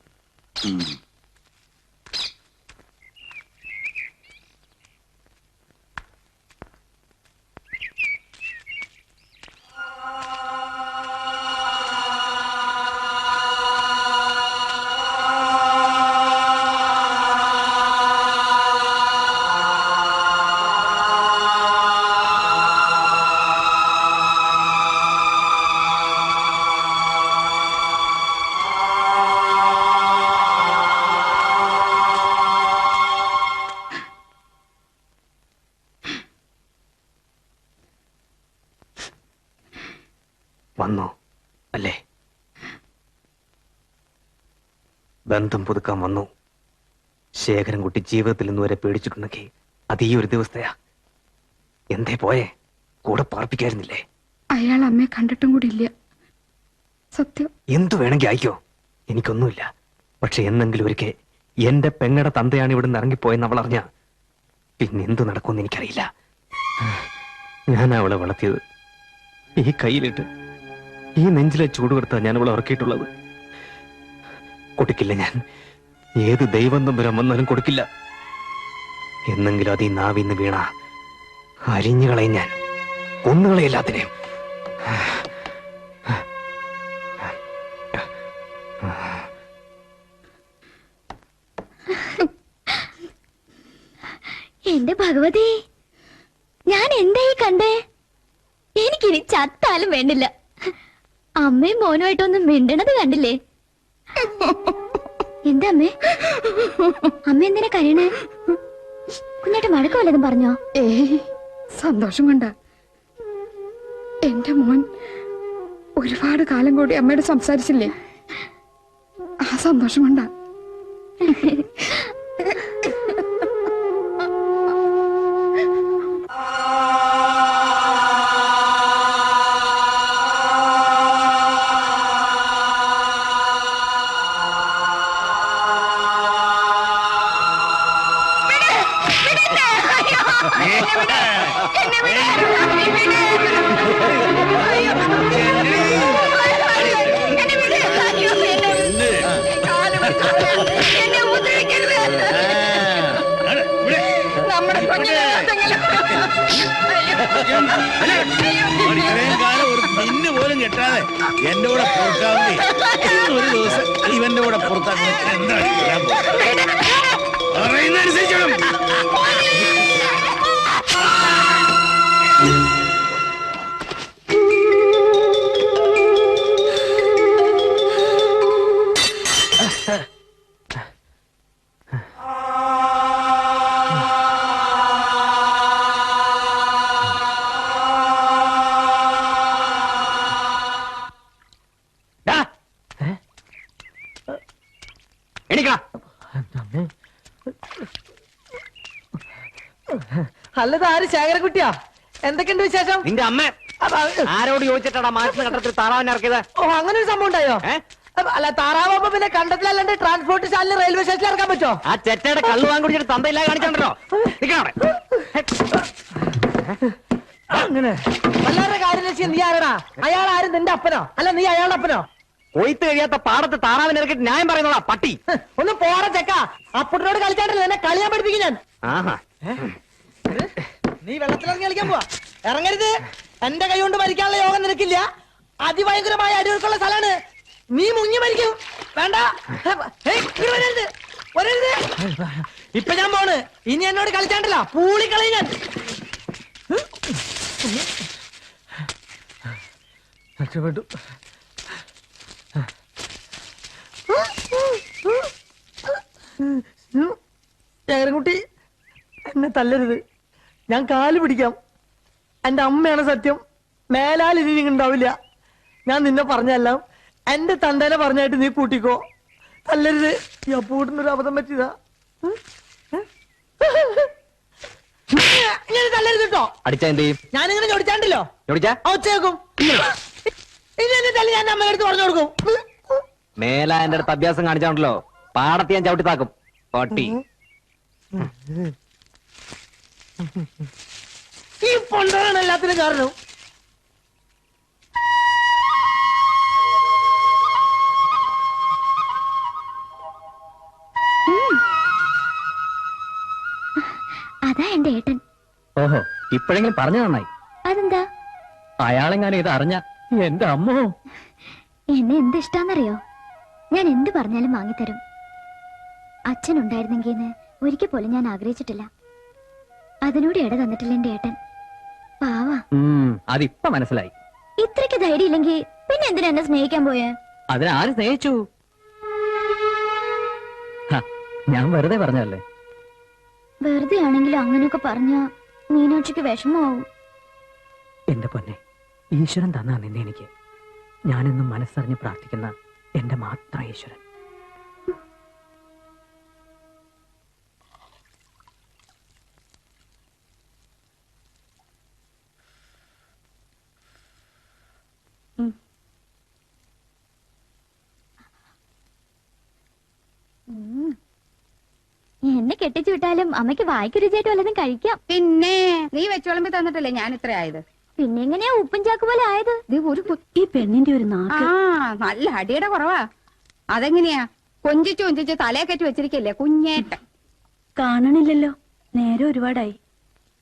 ബന്ധം പുതുക്കാൻ വന്നു. ശേഖരൻകുട്ടി ജീവിതത്തിൽ നിന്ന് വരെ പേടിച്ചിട്ടുണ്ടെങ്കിൽ അത് ഈ ഒരു ദിവസത്തെയാ. എന്തേ പോയേ? കൂടെ പാർപ്പിക്കായിരുന്നില്ലേ? അയാൾ അമ്മയെ കണ്ടിട്ടും കൂടി ഇല്ല. സത്യം. എന്തു വേണമെങ്കിൽ ആയിക്കോ, എനിക്കൊന്നുമില്ല. പക്ഷെ എന്നെങ്കിലും ഒരിക്കൽ എന്റെ പെങ്ങടെ തന്തയാണ് ഇവിടുന്ന് ഇറങ്ങിപ്പോയെന്ന് അവൾ അറിഞ്ഞ പിന്നെ എന്തു നടക്കുമെന്ന് എനിക്കറിയില്ല. ഞാൻ അവളെ വളർത്തിയത് ഈ കയ്യിലിട്ട് ഈ നെഞ്ചിലെ ചൂടുകൊടുത്താ ഞാൻ അവളെ ഉറക്കിയിട്ടുള്ളത്. കൊടുക്കില്ല ഞാൻ. ഏത് ദൈവം തമ്പുരാൻ വന്നാലും കൊടുക്കില്ല. എന്നെങ്കിലും അത് ഈ നാവിന്ന് വീണ അരിഞ്ഞുകളയും ഞാൻ, കൊന്നുകളെ എല്ലാത്തിനെയും. എന്റെ ഭഗവതി, ഞാൻ എന്തായി കണ്ടേ? എനിക്കിനി ചത്താലും വേണ്ടില്ല. അമ്മയും മോനുമായിട്ടൊന്നും മിണ്ടണത് കണ്ടില്ലേ? എന്താ അമ്മേ? അമ്മ എന്തിനാ കരയണേ? കുഞ്ഞേട്ട മഴക്ക വല്ലതും പറഞ്ഞോ? ഏയ്, സന്തോഷം കൊണ്ടാ. എന്റെ മോൻ ഒരുപാട് കാലം കൂടി അമ്മയോട് സംസാരിച്ചില്ലേ, ആ സന്തോഷം കൊണ്ടാ. മിന്നു പോലും കെട്ടാതെ എന്റെ കൂടെ പുറത്താവുന്നേ ഒരു ദിവസം ഇവന്റെ കൂടെ പുറത്താക്കുന്ന എന്താണ് പറയുന്നതനുസരിച്ചോളും. അല്ലത് ആര്? ശേഖരൻകുട്ടിയാ? എന്തൊക്കെയുണ്ട് വിശേഷം? നിന്റെ അമ്മ ആരോട് ചോദിച്ചിട്ടാ മാനസിക ഘട്ടത്തിൽ താറാവിനെ ഇറക്കിയത്? ഓ, അങ്ങനെ ഒരു സംഭവം ഉണ്ടായോ? അല്ല, താറാവുമ്പോ പിന്നെ കണ്ടത്തിലല്ലാണ്ട് ട്രാൻസ്പോർട്ട് സ്റ്റാൻഡിൽ റെയിൽവേ സ്റ്റേഷനിൽ ഇറക്കാൻ പറ്റോ? ആ ചെറ്റയുടെ കള്ളു വാങ്ങി കുടിച്ചിട്ട് തന്തയില്ലാതെ കാണിച്ചോ. അങ്ങനെ എല്ലാവരുടെ കാര്യം ലക്ഷ്യം നീ ആരടാ? അയാൾ ആരും നിന്റെ അപ്പനോ? അല്ല, നീ അയാളുടെ അപ്പനോ? കൊയ്ത്ത് കഴിയാത്ത പാടത്ത് താറാവിനെ ഇറക്കിട്ട് ന്യായം പറയുന്നോടാ പട്ടി. ഒന്ന് പോറ ചെക്ക. അപ്പുട്ടിനോട് കളിച്ചാണ്ടല്ലോ എന്നെ കളിയാൻ പഠിപ്പിക്കും ഞാൻ. ആഹാ, നീ വെള്ളത്തിലിറങ്ങി കളിക്കാൻ പോവാ? ഇറങ്ങരുത്. എന്റെ കൈ കൊണ്ട് മരിക്കാനുള്ള യോഗം നിനക്കില്ല. അതിഭയങ്കരമായ അടിയൊഴുക്കുള്ള സ്ഥലമാണ്. നീ മുങ്ങി മരിക്കും. വേണ്ട. വരരുത്, വരരുത്. ഇപ്പൊ ഞാൻ പോണ്. ഇനി എന്നോട് കളിച്ചാണ്ടല്ലോ പൂളിക്കളയും ഞാൻ. രക്ഷപ്പെട്ടു. ശേഖരൻകുട്ടി, എന്നെ തല്ലരുത്. ഞാൻ കാല് പിടിക്കാം. എന്റെ അമ്മയാണ് സത്യം. മേലാൽ ഇനി ഉണ്ടാവില്ല. ഞാൻ നിന്നെ പറഞ്ഞെല്ലാം എന്റെ തന്തേനെ പറഞ്ഞായിട്ട് നീ കൂട്ടിക്കോ. തല്ലരുത്. ഈ അപ്പൂട്ടിനൊരു അബദ്ധം പറ്റിയതാ. ഇങ്ങനെ തല്ലരുത് കേട്ടോ. അടിച്ചാ എന്ത് ചെയ്യും? ഞാനിങ്ങനെ ചോദിച്ചാണ്ടല്ലോ ഒച്ചേക്കും. ഇനി എന്നെ തല്ലി ഞാൻ അമ്മയുടെ അടുത്ത് പറഞ്ഞു കൊടുക്കും. മേല എന്റെ അടുത്ത് അഭ്യാസം കാണിച്ചാണല്ലോ പാടത്ത് ഞാൻ ചവിട്ടി താക്കും പട്ടി. ഈ പൊണ്ടാണ് എല്ലാത്തിനും കാരണം. അതാ എന്റെ ഏട്ടൻ. ഓഹോ, ഇപ്പോഴെങ്കിലും പറഞ്ഞു നന്നായി. അതെന്താ? അയാളെങ്ങാനും ഇത് അറിഞ്ഞ എന്റെ അമ്മോ. എന്നെ എന്ത് ഇഷ്ടാന്നറിയോ? ഞാൻ എന്ത് പറഞ്ഞാലും വാങ്ങിത്തരും. അച്ഛൻ ഉണ്ടായിരുന്നെങ്കിന്ന് ഒരിക്കൽ പോലും ഞാൻ ആഗ്രഹിച്ചിട്ടില്ല. അതിനോട് ഇട തന്നിട്ടില്ല എന്റെ ഏട്ടൻ. പാവാ. അതിപ്പ മനസ്സിലായി. ഇത്രയ്ക്ക് ധൈര്യം ഇല്ലെങ്കിൽ പിന്നെ എന്തിനാ എന്നെ സ്നേഹിക്കാൻ പോയേ? അതിനാര് സ്നേഹിച്ചു? ഞാൻ വെറുതെ പറഞ്ഞല്ലേ. വെറുതെ ആണെങ്കിലും അങ്ങനെയൊക്കെ പറഞ്ഞ മീനാക്ഷിക്ക് വിഷമാവും. എന്റെ പൊന്നെ, ഈശ്വരൻ തന്നാ നിന്നെ എനിക്ക്. ഞാനെന്നും മനസ്സറിഞ്ഞ് പ്രാർത്ഥിക്കുന്ന എന്റെ മാത്രം ഈശ്വരൻ. എന്നെ കെട്ടിച്ചു വിട്ടാലും അമ്മയ്ക്ക് വായിക്ക് രുചിയായിട്ട് വല്ലതും കഴിക്കാം. പിന്നെ നീ വെച്ചോളമ്പി തന്നിട്ടല്ലേ ഞാൻ ഇത്ര ആയത്. പിന്നെ എങ്ങനെയാ ഉപ്പും ചാക്ക് പോലെ ആയത്? ഈ പെണ്ണിന്റെ ഒരു നാക്ക് നല്ല അടിയുടെ കുറവാ. അതെങ്ങനെയാ കൊഞ്ചിച്ചു കൊഞ്ചിച്ച് തലയെ കെട്ടി വെച്ചിരിക്കല്ലേ കുഞ്ഞേട്ടൻ. കാണണില്ലല്ലോ, നേരെ ഒരുപാടായി.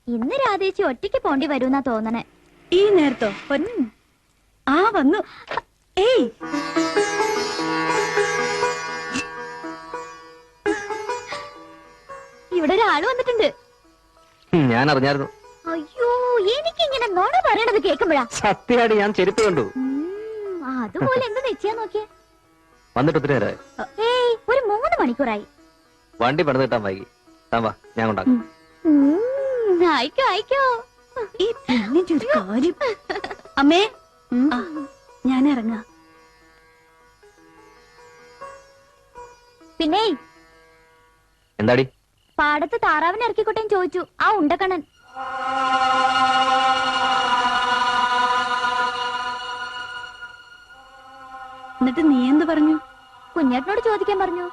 ഇന്ന് രാധേച്ചി ഒറ്റയ്ക്ക് പോണ്ടി വരൂന്നാ തോന്നണേ. ഈ നേരത്തോ? ആ വന്നു. ഏയ് ഇവിടെ ഒരാള് വന്നിട്ടുണ്ട്. ഞാൻ അറിഞ്ഞായിരുന്നു. അയ്യോ, എനിക്കിങ്ങനെ നോണ പറയണത് കേൾക്കുമ്പോഴാ. സത്യമായിട്ട് ഞാൻ ചെരുപ്പ് കണ്ടു. അതുപോലെ എന്ത് നിശ്ചയാ നോക്കിയേ. വന്നിട്ട് ഒത്തിരി നേരമായി. ഏയ്, ഒരു 3 മണിക്കൂറായി. വണ്ടി പണിത് കിട്ടാൻ വൈകി. താൻ വാ, ഞാൻ കൊണ്ടാക്കാം. അയക്കോ അയക്കോ. ഈ പെണ്ണിന്റെ ഒരു കാര്യം. അമ്മേ, ഞാൻ ഇറങ്ങാം. പിന്നെ എന്താടി? പാടത്ത് താറാവിനെ ഇറക്കിക്കോട്ടേന്ന് ചോദിച്ചു ആ ഉണ്ടക്കണ്ണൻ. എന്നിട്ട് നീ എന്ത് പറഞ്ഞു? കുഞ്ഞേട്ടനോട് ചോദിക്കാൻ പറഞ്ഞു.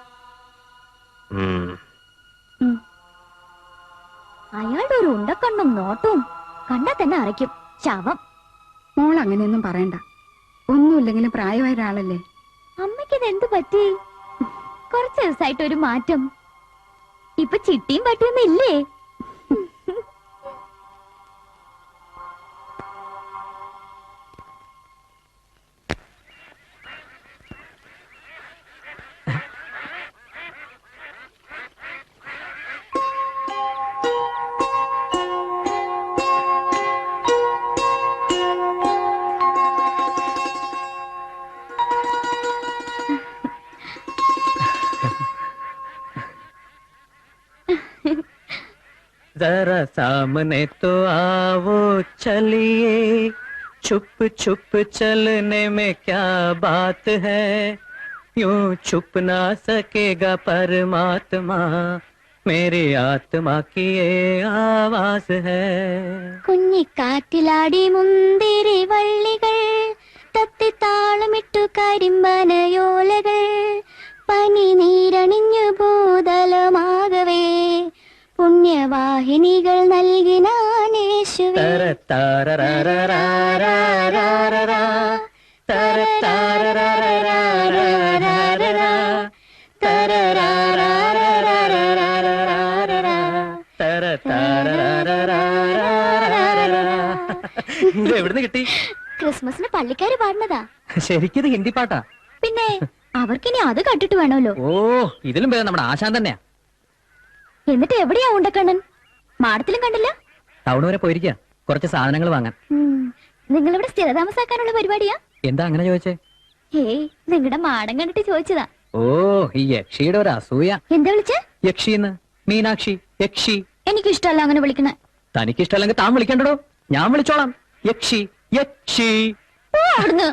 അയാളുടെ ഒരു ഉണ്ടക്കണ്ണും നോട്ടവും കണ്ടാ തന്നെ അറയ്ക്കും. ശവം. മോൾ അങ്ങനെയൊന്നും പറയണ്ട. ഒന്നുമില്ലെങ്കിലും പ്രായമായ ഒരാളല്ലേ. അമ്മയ്ക്കിത് എന്ത് പറ്റി? കുറച്ച് ദിവസമായിട്ട് ഒരു മാറ്റം. ഇപ്പൊ ചിട്ടിയും പട്ടിയൊന്നും ഇല്ലേ? जरा सामने तो आओ चलिए, छुप छुप चलने में क्या बात है, यूं छुप ना सकेगा परमात्मा, मेरी आत्मा की ये आवाज है. കുഞ്ഞിക്കാറ്റിലാടി മുന്തിരി വള്ളികൾ, തത്തിത്താളമിട്ടു കരിമ്പനയോലകൾ, പനി നീരണിഞ്ഞു ഭൂതലമാകവേ പുണ്യവാഹിനികൾ നൽകിനാനേശുവേ. ഇത് എവിടുന്ന് കിട്ടി? ക്രിസ്മസിന് പള്ളിക്കാര് പാടുന്നതാ. ശരിക്കും ഇത് ഹിന്ദി പാട്ടാ? പിന്നെ അവർക്കിനി അത് കണ്ടിട്ട് വേണമല്ലോ. ഓ, ഇതിലും പേര് നമ്മുടെ ആശാൻ തന്നെയാ. എന്നിട്ട് എവിടെയാ ഉണ്ടക്കണ്ണൻ? മാടത്തിലും കണ്ടില്ല. ടൗൺ വരെ പോയിരിക്കാ കുറച്ച് സാധനങ്ങൾ വാങ്ങാൻ. നിങ്ങളിവിടെ സ്ഥിരതാമസാക്കാനുള്ള പരിപാടിയാ? എന്താ അങ്ങനെ ചോദിച്ചേ? ഏയ്, നിങ്ങളുടെ മാടം കണ്ടിട്ട് ചോദിച്ചതാ. ഓ, ഈ യക്ഷിയുടെ ഒരു അസൂയ. എന്താ വിളിച്ചേ? യക്ഷിന്ന്. മീനാക്ഷി, യക്ഷി. എനിക്കിഷ്ടല്ല അങ്ങനെ വിളിക്കണേ. തനിക്കിഷ്ടല്ലെങ്കിൽ താൻ വിളിക്കണ്ടോ? ഞാൻ വിളിച്ചോളാം. യക്ഷി, യക്ഷി. അവിടുന്ന്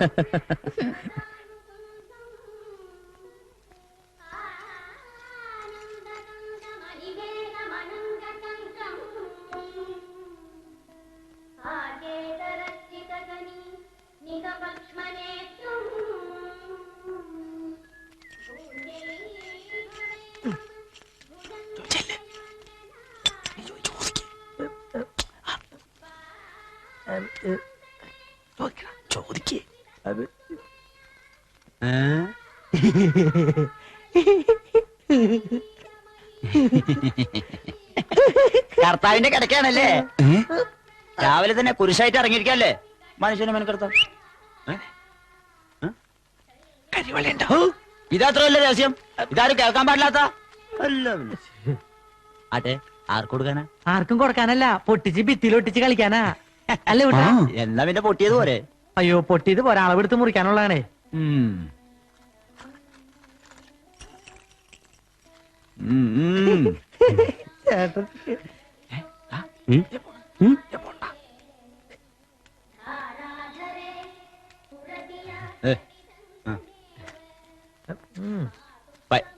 ചോദിക്കേ. കർത്താവിന്റെ കിടക്കാണല്ലേ? രാവിലെ തന്നെ കുരിശായിട്ട് ഇറങ്ങിയിരിക്കല്ലേ മനുഷ്യനെ മെനക്കെടുത്ത. ഇതത്രല്ല രഹസ്യം. ഇതാരും കേൾക്കാൻ പാടില്ലാത്ത. അതെ, ആർക്ക് കൊടുക്കാനാ? ആർക്കും കൊടുക്കാനല്ല, പൊട്ടിച്ച് ഭിത്തിയിലൊട്ടിച്ച് കളിക്കാനാ. അല്ലേ കുട്ടാ? എന്നാ പിന്നെ പൊട്ടിയത് പോരെ? അയ്യോ, പൊട്ടിയത് പോരാ, അളവെടുത്ത് മുറിക്കാനുള്ളതാണേ.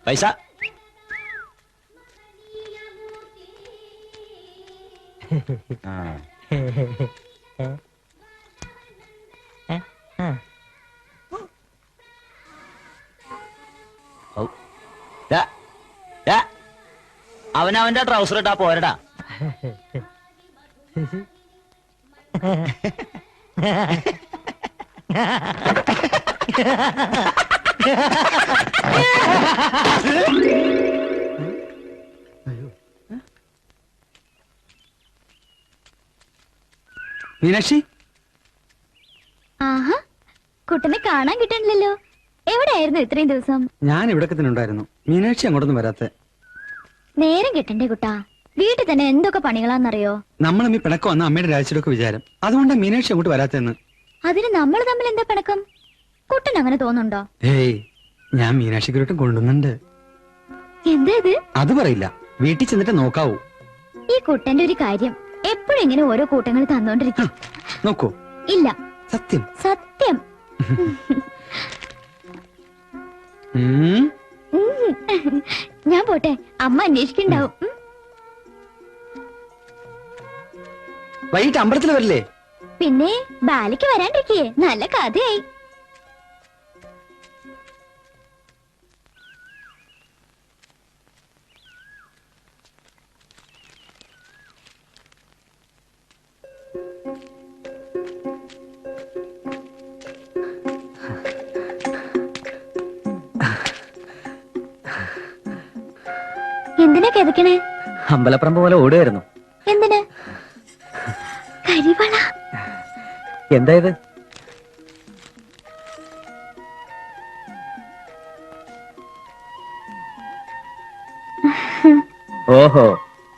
പൈസ അവനവന്റെ ട്രൗസർ ഇട്ടാ പോരടാ. മീനാക്ഷി, ആഹാ, കുട്ടനെ കാണാൻ കിട്ടണില്ലല്ലോ. എവിടെയായിരുന്നു ഇത്രയും ദിവസം? ഞാൻ ഇവിടെ തന്നെ ഉണ്ടായിരുന്നു. മീനാക്ഷി അങ്ങോട്ടൊന്നും വരാത്തെ. നേരം കിട്ടണ്ടേ കുട്ടാ? വീട്ടിൽ തന്നെ എന്തൊക്കെ പണികളാന്നറിയോ? നമ്മൾ ഈ പിണക്കം വന്ന അമ്മയുടെ രാജ്യത്തിലൊക്കെ വിചാരം. അതുകൊണ്ടാ മീനാക്ഷി അങ്ങോട്ട് വരാത്തെന്ന്. അതിന് നമ്മൾ തമ്മിൽ എന്താ പിണക്കം? കുട്ടൻ അങ്ങനെ തോന്നുന്നുണ്ടോ? ഏയ്, ഞാൻ മീനാക്ഷിക്കൊരുട്ടും കൊണ്ടുവന്നുണ്ട്. എന്താ ഇത്? അത് പറയില്ല, വീട്ടിൽ ചെന്നിട്ട് നോക്കാവൂ. ഈ കുട്ടന്റെ ഒരു കാര്യം എപ്പോഴും ഇങ്ങനെ ഓരോ കൂട്ടങ്ങൾ തന്നോണ്ടിരിക്കും. നോക്കൂ. ഇല്ല, സത്യം സത്യം. ഉം. ഞാൻ പോട്ടെ, അമ്മ അന്വേഷിക്കണ്ടാവും. വൈകിട്ട് അമ്പലത്തിൽ വരില്ലേ? പിന്നെ ബാലിക്ക് വരാണ്ടിരിക്കേ, നല്ല കഥയായി. എന്തിനാ കിതക്കണേ? അമ്പലപ്പറമ്പ് പോലെ ഓടുകയായിരുന്നു. എന്തിന്? കരിവള. എന്താ ഇത്? ഓഹോ,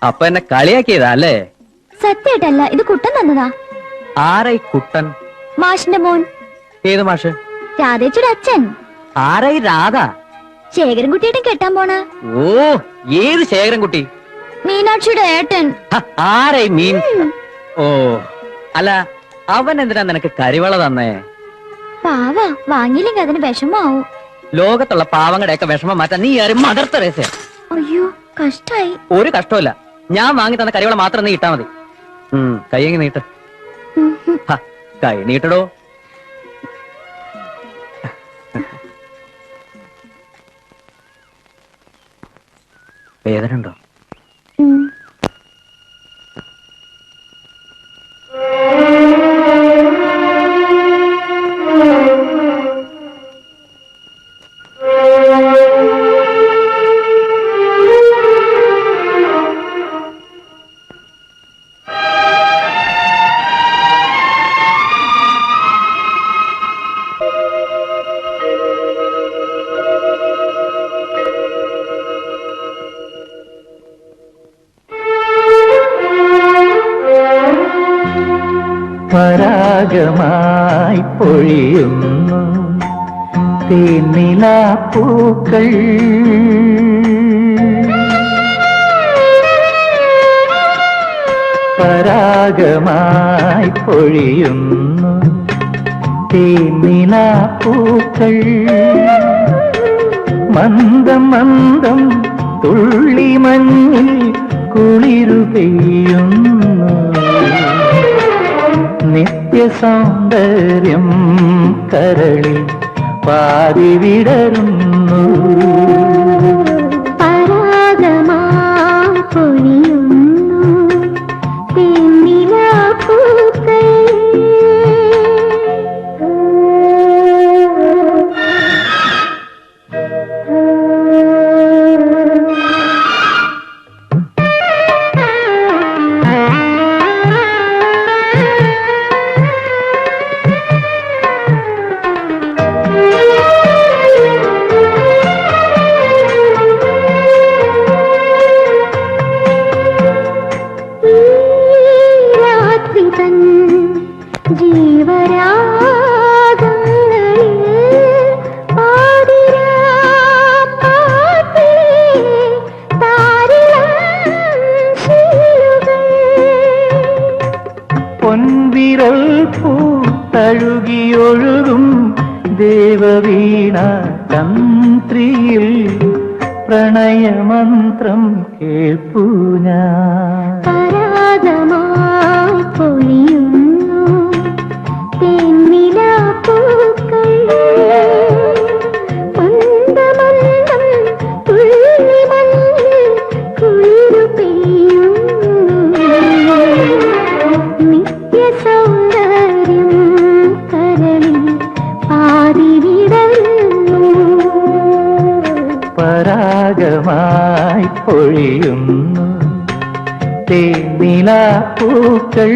അപ്പൊ എന്നെ കളിയാക്കിയതാ അല്ലേ? സത്യായിട്ടല്ല, ഇത് കുട്ടൻ തന്നതാ. ആരായി കുട്ടൻ? മാഷിന്റെ മോൻ. ഏത് മാഷ്? രാധേച്ചിയുടെ അച്ഛൻ. ആരായി രാധ? ശേഖരൻകുട്ടിയേട്ടൻ കെട്ടാൻ പോണ. ഓ, ഏത് ശേഖരൻകുട്ടി? മീനാക്ഷിയുടെ ഏട്ടൻ. ആരായി മീൻ? ഓ, അല്ല, അവൻ എന്തിനാ നിനക്ക് കരിവള തന്നേ? പാവ, വാങ്ങിയില്ലെങ്കിൽ അതിന് വിഷമാവും. ലോകത്തുള്ള പാവങ്ങളുടെയൊക്കെ വിഷമം മാറ്റാൻ നീ ആരും മദർ തെരേസ. അയ്യോ, കഷ്ടായി. ഒരു കഷ്ടമില്ല, ഞാൻ വാങ്ങി തന്ന കരിവള മാത്രം നീ ഇട്ടാ മതി. കയ്യെങ്ങി നീട്ട്. കൈ നീട്ടടോ. വേദന ഉണ്ടോ? പരാഗമായി പൊഴിയുന്നു തേനിലാപ്പൂക്കൾ, പരാഗമായി പൊഴിയുന്നു തേനിലാപ്പൂക്കൾ, മന്ദം മന്ദം തുള്ളി മഞ്ഞിൽ കുളിരു പെയ്യുന്നു, നിത്യസൗന്ദര്യം കരളിൽ പാതി വിടരുന്നു, പരാഗമായി പൊഴിയുന്നു തേനിലാപ്പൂക്കൾ. പൊൻവിരൽ പൂത്തഴുകിയൊഴുകും ദേവവീണ തന്ത്രിയിൽ പ്രണയമന്ത്രം കേൾപ്പൂ ഞാൻ. പരാഗമായി പൊഴിയുന്നു തേനിലാപ്പൂക്കൾ, മന്ദമന്ദം തുള്ളി മഞ്ഞിൽ കുളിരു പരാഗമായി പൊഴിയുന്നു തേനിലാപ്പൂക്കൾ.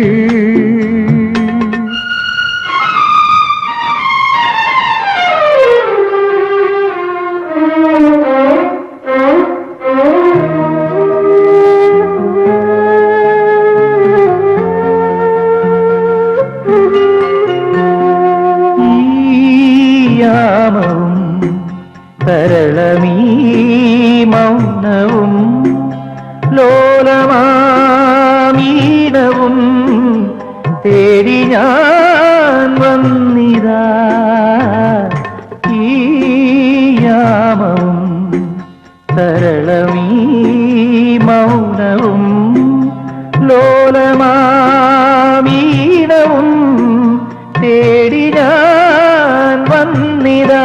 യാമവും തരളമീ മൗനവും ലോലമാമീനവും തേടി ഞാൻ വന്നിതാ. ഈ യാമവും തരളമീ മൗനവും ലോലമാമീനവും തേടി ഞാൻ വന്നിതാ.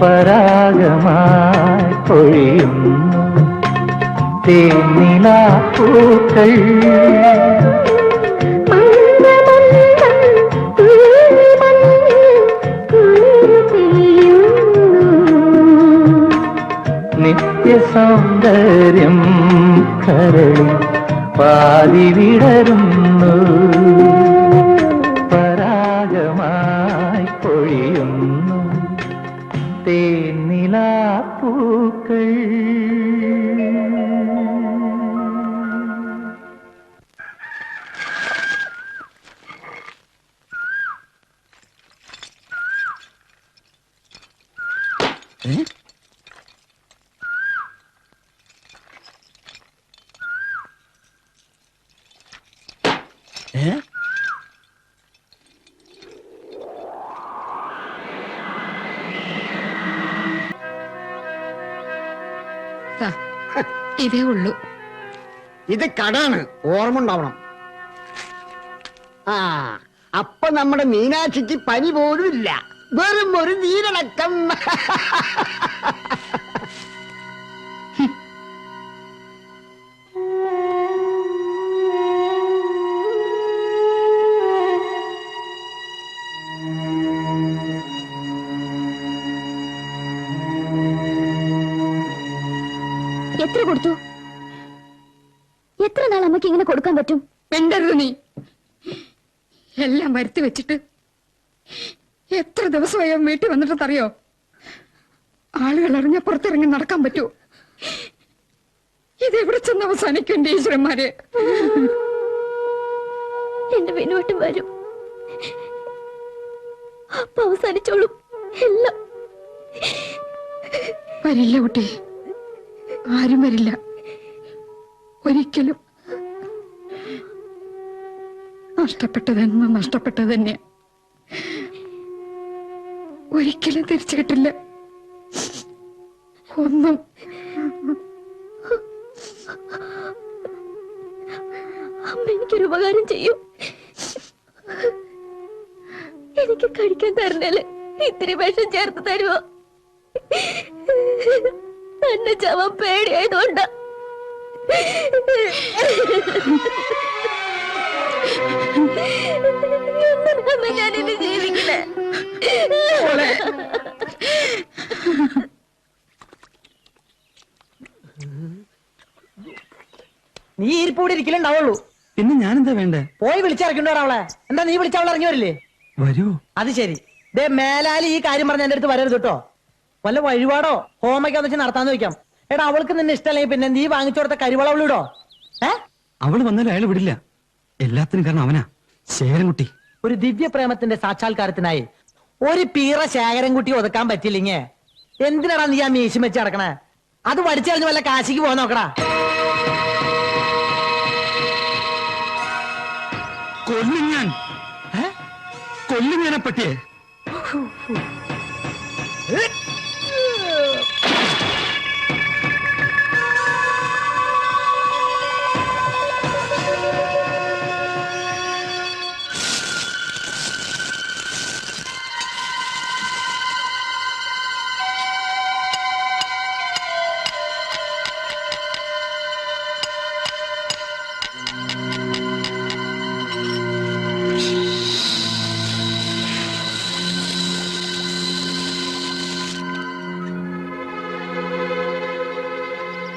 പരാഗമായി പൊഴിയുന്നു തേനിലാപ്പൂക്കൾ. നിത്യസൗന്ദര്യം കരളിൽ പാതി വിടരുന്നു. പരാഗമായി പൊഴിയുന്നു തേനിലാപ്പൂക്കൾ. ഇതേ ഉള്ളൂ. ഇത് കടാണ്, ഓർമ്മ ഉണ്ടാവണം. ആ, അപ്പൊ നമ്മുടെ മീനാക്ഷിക്ക് പനി പോലും ഇല്ല, വെറും ഒരു നീരടക്കം. എത്ര കൊടുത്തു? എത്ര നാൾ അമ്മയ്ക്ക് ഇങ്ങനെ കൊടുക്കാൻ പറ്റും? മിണ്ടരുത് നീ. എല്ലാം വരുത്തി വെച്ചിട്ട് എത്ര ദിവസമായി വീട്ടിൽ വന്നിട്ടറിയോ? ആളുകൾ അറിഞ്ഞ പുറത്തിറങ്ങി നടക്കാൻ പറ്റുമോ? ഇതെവിടെ ചെന്ന് അവസാനിക്കും എന്റെ ഈശ്വരന്മാരെ? എന്റെ വിനുവട്ടം വരും, അപ്പൊ അവസാനിച്ചോളും എല്ലാം. വരില്ല കുട്ടി, ആരും വരില്ല ഒരിക്കലും. നഷ്ടപ്പെട്ടതെന്ന് നഷ്ടപ്പെട്ടത് തന്നെ, ഒരിക്കലും തിരിച്ചു കിട്ടില്ല ഒന്നും. അമ്മ എനിക്കൊരു ഉപകാരം ചെയ്യൂ. എനിക്ക് കഴിക്കാൻ തരണേല് ഇത്തിരി വിഷം ചേർത്ത് തരുമോ? തന്നെ ചവൻ പേടിയായതുകൊണ്ടാ. ഞാനിത് ജീവിക്കണേ. നീ ഇരിപ്പൂടി ഇരിക്കലുണ്ടാവുള്ളൂ. പിന്നെ ഞാനെന്താ വേണ്ടേ? പോയി വിളിച്ചിറക്കണ്ടോ അവളെ? എന്താ നീ വിളിച്ച അവളെ ഇറങ്ങി വരില്ലേ? വരൂ. അത് ശരി. ദേ മേലാലി ഈ കാര്യം പറഞ്ഞ എന്റെ അടുത്ത് വരരുത് കേട്ടോ. വല്ല വഴിപാടോ ഹോമയ്ക്കാന്ന് വെച്ച് നടത്താന്ന് വെക്കാം. എടാ, അവൾക്ക് നിന്നെ ഇഷ്ടമല്ലെങ്കിൽ പിന്നെ നീ വാങ്ങിച്ചു കൊടുത്ത കരിവള അവൾ ഇടോ? അവള് വന്നാലും അയാൾ വിടില്ല. എല്ലാത്തിനും കാരണം അവനാ, ശേഖരൻകുട്ടി. ഒരു ദിവ്യ പ്രേമത്തിന്റെ സാക്ഷാത്കാരത്തിനായി ഒരു പീറ ശേഖരൻകുട്ടി ഒതുക്കാൻ പറ്റിയില്ലെങ്കിൽ എന്തിനാടാ നീ ആ മീശം വെച്ച് നടക്കണേ? അത് പഠിച്ചറിഞ്ഞ് വല്ല കാശിക്ക് പോകാൻ നോക്കടാ. കൊല്ലും ഞാൻ, കൊല്ലും ഞാനെ പറ്റിയേ.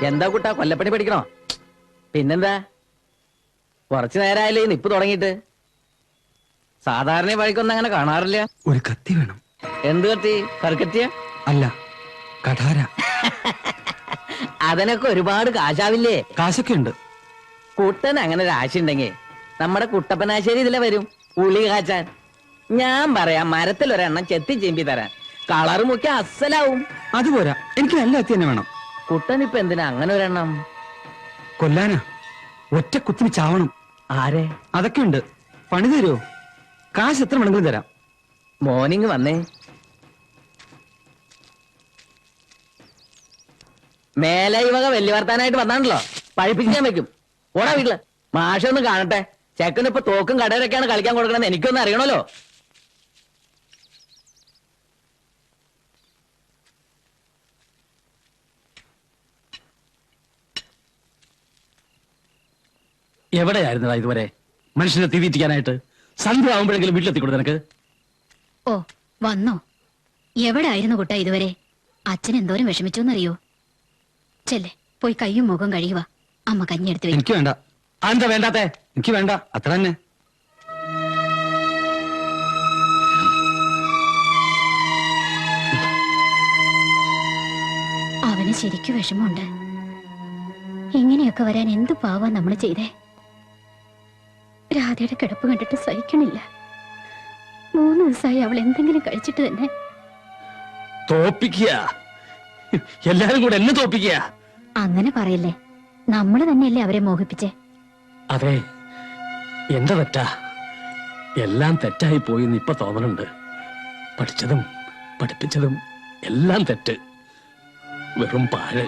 എന്താ കുട്ടാ കൊല്ലപ്പണി പഠിക്കണോ? പിന്നെന്താ, കുറച്ചു നേരമായാലേ നിപ്പ് തുടങ്ങിയിട്ട്. സാധാരണ വഴിക്കൊന്നും അങ്ങനെ കാണാറില്ല. ഒരു കത്തി വേണം. എന്ത് കത്തി? കറുക്കത്തിയ? അല്ല, കഠാര. അതിനൊക്കെ ഒരുപാട് കാശാവില്ലേ? കാശൊക്കെ ഉണ്ട്. കുട്ടൻ അങ്ങനെ ഒരു ആശ ഉണ്ടെങ്കിൽ നമ്മുടെ കുട്ടപ്പനാശ്ശേരി ഇതിലെ വരും ഉളി കാച്ചാൻ. ഞാൻ പറയാം, മരത്തിൽ ഒരെണ്ണം ചെത്തി ചെമ്പി തരാൻ. കളറ് മുക്കി അസലാവും. അതുപോരാ, എനിക്ക് നല്ല കത്തി തന്നെ വേണം. കുട്ടൻ ഇപ്പൊ എന്തിനാ അങ്ങനെ ഒരെണ്ണം? കൊല്ലാനാ, ഒറ്റ കുത്തിന് ചാവണം. ആരെ? അതൊക്കെ ഉണ്ട്. പണി തരുമോ? കാശ് എത്ര വേണമെങ്കിലും തരാം. മോർണിംഗ് വന്നേ. മേലെ ഈ വക വലിയ വർത്താനായിട്ട് വന്നാണല്ലോ, പഴിപ്പിക്കാൻ വെക്കും. ഓടാ വീട്ടില്. മാഷൊന്ന് കാണട്ടെ. ചെക്കനിപ്പൊ തോക്കും കടയിലൊക്കെയാണ് കളിക്കാൻ കൊടുക്കണമെന്ന് എനിക്കൊന്നും അറിയണല്ലോ. എവിടെയായിരുന്നതാ ഇതുവരെ മനുഷ്യനെ തീറ്റിക്കാനായിട്ട്? സന്ധ്യ ആവുമ്പോഴെങ്കിലും വീട്ടിലെത്തിക്കൊടു നിനക്ക്. ഓ വന്നോ? എവിടെ ആയിരുന്നു കുട്ടാ ഇതുവരെ? അച്ഛൻ എന്തോരം വിഷമിച്ചോന്നറിയോ? ചെല്ലേ പോയി കയ്യും മുഖം കഴിയുക. അമ്മ കഞ്ഞിയെടുത്ത് എനിക്ക് വേണ്ട. എന്താ വേണ്ടാത്തെ? എനിക്ക് വേണ്ട, അത്ര തന്നെ. അവന് ശരിക്കും വിഷമമുണ്ട്. ഇങ്ങനെയൊക്കെ വരാൻ എന്തു പാവാ നമ്മൾ ചെയ്തേ. രാധയുടെ കിടപ്പ് കണ്ടിട്ട് സഹിക്കണില്ല. 3 ദിവസമായി അവൾ എന്തെങ്കിലും കഴിച്ചിട്ട് തന്നെ. തോപ്പിക്കുക, എല്ലാരും കൂടെ എന്നെ തോപ്പിക്കുക. അങ്ങനെ പറയല്ലേ, നമ്മള് തന്നെയല്ലേ അവരെ മോഹിപ്പിച്ചേ. അതെ, എന്റെ തെറ്റാ. എല്ലാം തെറ്റായി പോയിന്ന് ഇപ്പൊ തോന്നലുണ്ട്. പഠിച്ചതും പഠിപ്പിച്ചതും എല്ലാം തെറ്റ്, വെറും പാഴ്.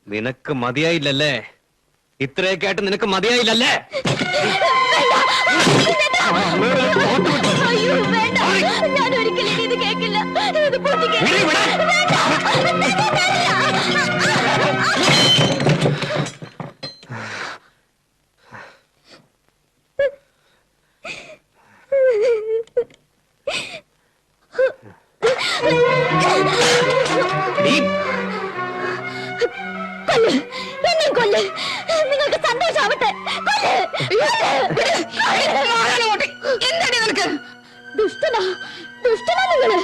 നിനക്ക് മതിയായില്ലല്ലേ? ഇത്രയൊക്കെ ആയിട്ട് നിനക്ക് മതിയായില്ലല്ലേ? ഞാൻ ഒരിക്കലും ഇത് കേൾക്കില്ല. കൊല്ല്, നിങ്ങൾക്ക് സന്തോഷാവട്ടെ. എന്താണ് നിനക്ക്? ദുഷ്ടനാ നിങ്ങള്.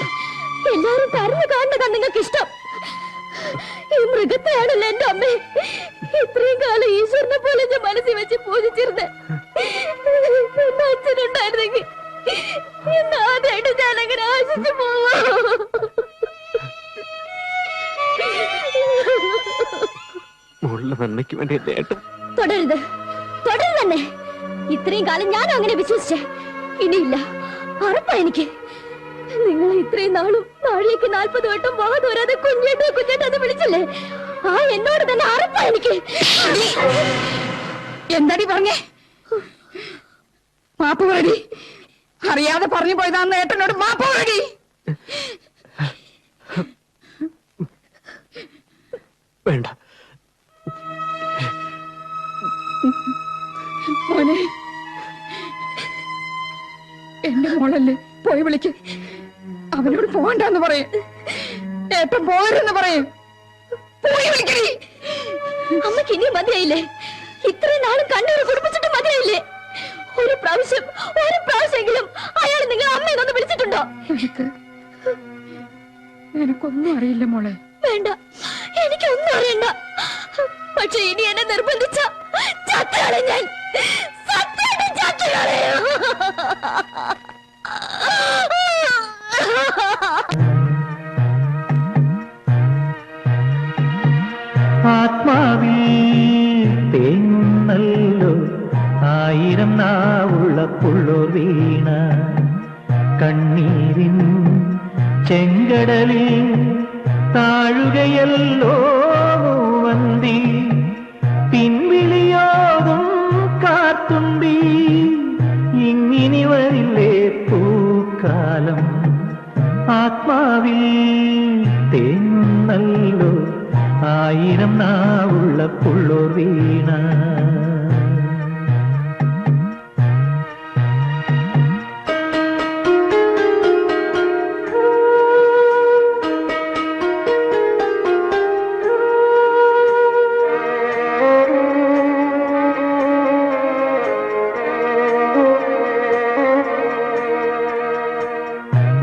എല്ലാരും കരഞ്ഞു കാണുന്നതാ നിങ്ങൾക്ക് ഇഷ്ടം. ഈ മൃഗത്തെയാണല്ലോ എന്റെ അമ്മേ ഇത്രയും കാലം ഈശ്വരനെ പോലെ ഞാൻ മനസ്സിൽ വെച്ച് പൂജിച്ചിരുന്നേ. എന്റെ അച്ഛനുണ്ടായിരുന്നെങ്കിൽ ഇന്ന് ആദ്യമായിട്ട് ഞാൻ അങ്ങനെ ആശിച്ചു പോവാ. മോളുടെ നന്മയ്ക്ക് വേണ്ടി എന്റെ ഏട്ടൻ തുടരുത്, തുടരുത് തന്നെ. ഇത്രയും കാലം ഞാൻ അങ്ങനെ വിശ്വസിച്ചേ, ഇനിയില്ല. ഉറപ്പാ എനിക്ക്. നിങ്ങൾ ഇത്രയും നാളും നാഴികയ്ക്ക് 40 വട്ടം വാ തോരാതെ കുഞ്ഞേട്ടോ കുഞ്ഞേട്ടോന്ന് വിളിച്ചല്ലേ, ആ എന്നോട് തന്നെ ഉറപ്പാ എനിക്ക്. എന്താടി പറഞ്ഞേ? മാപ്പ് പറടി. അറിയാതെ പറഞ്ഞു പോയതാന്ന് ഏട്ടനോട് മാപ്പ് പറടി. വേണ്ട മോനെ, എന്റെ മോളല്ലേ, പോയി വിളിക്ക്. അവനോട് പോകണ്ടെന്ന് പറയും, ഏട്ടൻ പോകരുതെന്ന് പറയും. പോയി വിളിക്കടി. അമ്മക്ക് ഇനി മതിയായില്ലേ? ഇത്രയും നാളും കണ്ണൂർ കുടിപ്പിച്ചിട്ട് മതിയായില്ലേ? ഒരു പ്രാവശ്യമെങ്കിലും അയാൾ നിങ്ങൾ അമ്മയെന്നൊന്ന് വിളിച്ചിട്ടുണ്ടോ? എനിക്കൊന്നും അറിയില്ല മോളെ. വേണ്ട, എനിക്കൊന്നും അറിയണ്ട. പക്ഷെ ഇനി എന്നെ നിർബന്ധിച്ച ചത്തുകളെ ഞാൻ സത്യമായിട്ടും ചത്തുകളെ. ആത്മാവിൽ തേങ്ങുന്നല്ലോ 1000 നാവുള്ള പുള്ളൂർ വീണ കണ്ണീരിൻ ചെങ്കടലിൽ താഴുകയല്ലോ വന്തി പിൻവിളിയോതും കാത്തുമ്പി ഇങ്ങിനി വരില്ലേ പൂക്കാലം ആത്മാവിൽ തേങ്ങുന്നല്ലോ 1000 നാവുള്ള പുള്ളൂർ വീണ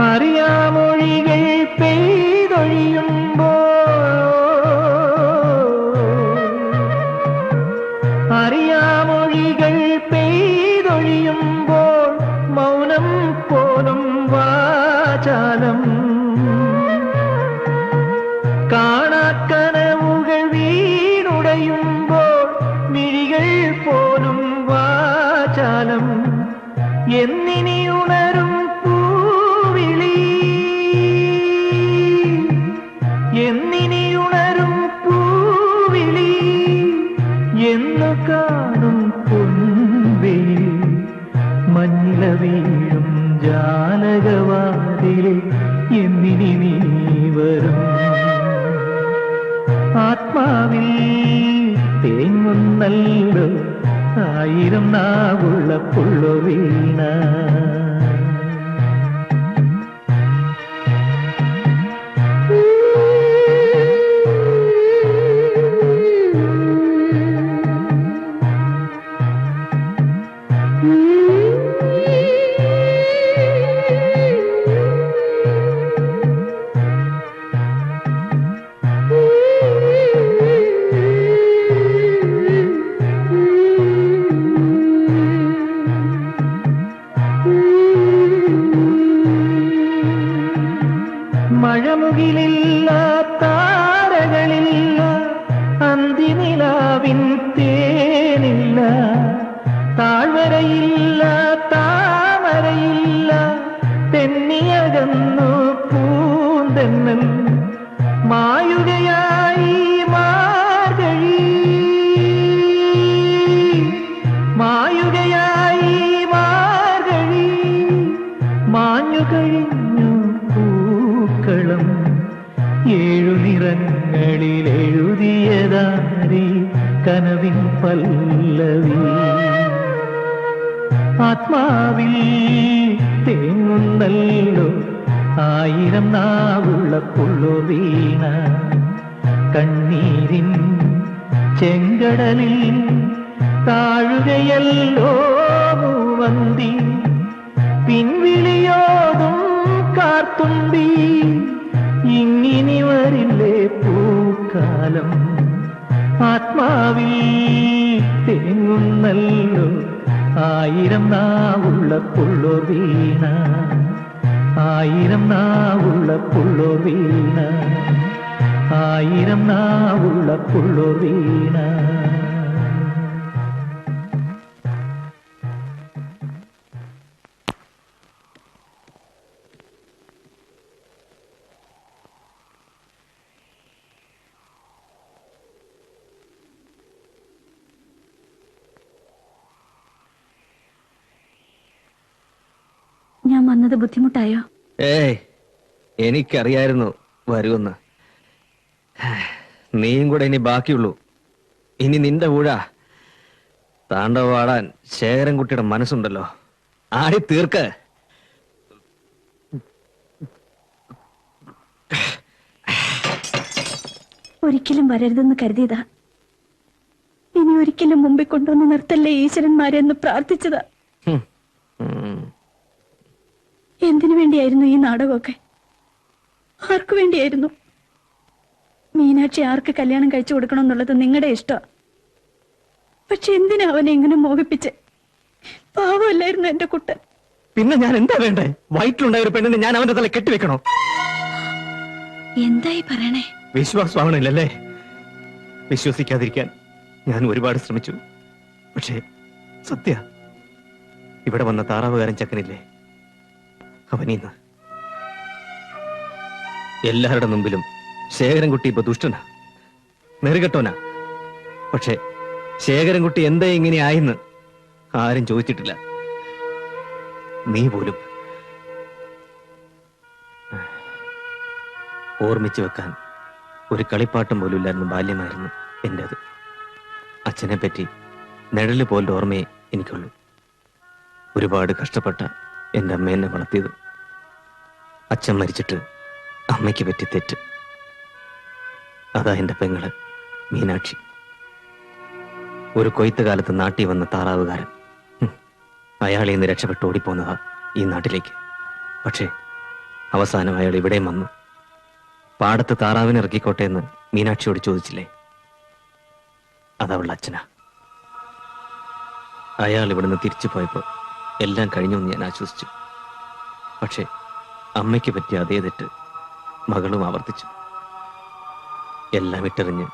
അറിയാമൊഴികൾ പെയ്തൊഴിയുമ്പോൾ അറിയാമൊഴികൾ പെയ്തൊഴിയുമ്പോൾ മൗനം പോലും വാചാലം കാണാക്കനവുകൾ വീണുടയുമ്പോൾ മിഴികൾ പോലും വാചാലം എന്നിനി ഉണരും എന്നിനിയുണരും പൂവിളി എന്നു കാണും പൊൻവെയിൽ മഞ്ഞില വീഴും ജാലകവാതിലിൽ എന്നിനി നീ വരും ആത്മാവിൽ തേങ്ങുന്നല്ലോ 1000 നാവുള്ള പുള്ളൂർ വീണ മഴമുകിലില്ല താരകളില്ല അന്തിനിലാവിൻ തേനില്ല താഴ്വരയില്ല താമരയില്ല തെന്നിയകന്നു പൂന്തെന്നൽ മായുകയായി മാർഗഴി മായുകയായി മാർഗഴി മാഞ്ഞു കഴിഞ്ഞു പൂക്കളം 7 നിറങ്ങളിൽ എഴുതിയതാരി കനവിൻ പല്ലവി ആത്മാവിൽ തേങ്ങുന്നല്ലോ 1000 നാവുള്ള പുള്ളൂർ വീണ കണ്ണീരിൻ ചെങ്കടലിൽ താഴുകയല്ലോ മൂവന്തി പിൻവിളിയോതും കാർത്തുമ്പി ഇങ്ങിനി വരില്ലേ പൂക്കാലം ആത്മാവിൽ തേങ്ങുന്നല്ലോ 1000 നാവുള്ള പുള്ളൂർ വീണ 1000 നാവുള്ള പുള്ളൂർ വീണ 1000 നാവുള്ള പുള്ളൂർ വീണ വന്നത് ബുദ്ധിമുട്ടായോ? ഏയ്, എനിക്കറിയായിരുന്നു വരുമെന്ന്. നീയും കൂടെ ഇനി ബാക്കിയുള്ളൂ. ഇനി നിന്റെ ഊഴ താണ്ഡവാടാൻ ശേഖരൻകുട്ടിയുടെ മനസ്സുണ്ടല്ലോ, ആടി തീർക്ക്. ഒരിക്കലും വരരുതെന്ന് കരുതിയതാ. ഇനി ഒരിക്കലും മുമ്പിൽ കൊണ്ടുവന്ന് നിർത്തല്ലേ ഈശ്വരന്മാരെ എന്ന് പ്രാർത്ഥിച്ചതാ. എന്തിനു വേണ്ടിയായിരുന്നു ഈ നാടകമൊക്കെ? ആർക്കു വേണ്ടിയായിരുന്നു? മീനാക്ഷി ആർക്ക് കല്യാണം കഴിച്ചു കൊടുക്കണമെന്നുള്ളത് നിങ്ങളുടെ ഇഷ്ടം. പക്ഷെ എന്തിനാ അവനെ എങ്ങനെ മോഹിപ്പിച്ച്? പാവമല്ലായിരുന്നു എന്റെ കുട്ടൻ. പിന്നെ ഞാൻ എന്താ വേണ്ടേ? വയറ്റിലുണ്ടായ ഒരു പെണ്ണിനെ ഞാൻ അവന്റെ തല കെട്ടിവെക്കണോ? എന്തായി പറയണേ? വിശ്വാസമാവണില്ലല്ലേ? വിശ്വസിക്കാതിരിക്കാൻ ഞാൻ ഒരുപാട് ശ്രമിച്ചു. പക്ഷേ സത്യ, ഇവിടെ വന്ന താറാവുകാരൻ ചക്കനില്ലേ, അവനീന്ന് എല്ലാവരുടെ മുമ്പിലും ശേഖരൻകുട്ടി ഇപ്പൊ ദുഷ്ടനാ, നെറുകെട്ടോനാ. പക്ഷേ ശേഖരൻകുട്ടി എന്താ ഇങ്ങനെ ആയിന്ന് ആരും ചോദിച്ചിട്ടില്ല. നീ പോലും. ഓർമ്മിച്ചു വെക്കാൻ ഒരു കളിപ്പാട്ടം പോലും ഇല്ലായിരുന്നു ബാല്യമായിരുന്നു എൻ്റെത്. അച്ഛനെ പറ്റി നിഴല് പോലും ഓർമ്മയെ എനിക്കുള്ളൂ. ഒരുപാട് കഷ്ടപ്പെട്ട എൻ്റെ അമ്മ എന്നെ വളർത്തിയത്. അച്ഛൻ മരിച്ചിട്ട് അമ്മയ്ക്ക് പറ്റി തെറ്റ്. അതാ എൻ്റെ പെങ്ങള് മീനാക്ഷി. ഒരു കൊയ്ത്ത് കാലത്ത് നാട്ടിൽ വന്ന താറാവുകാരൻ. അയാളെ ഇന്ന് രക്ഷപ്പെട്ട് ഓടിപ്പോന്നതാ ഈ നാട്ടിലേക്ക്. പക്ഷേ അവസാനം അയാൾ ഇവിടെയും വന്നു. പാടത്ത് താറാവിനെ ഇറക്കിക്കോട്ടെ എന്ന് മീനാക്ഷിയോട് ചോദിച്ചില്ലേ, അതവളുടെ അച്ഛനാ. അയാൾ ഇവിടുന്ന് തിരിച്ചു പോയപ്പോ എല്ലാം കഴിഞ്ഞു എന്ന് ഞാൻ ആശ്വസിച്ചു. പക്ഷേ അമ്മയ്ക്ക് പറ്റിയ അതേ തെറ്റ് മകളും ആവർത്തിച്ചു. എല്ലാം ഇട്ടെറിഞ്ഞ്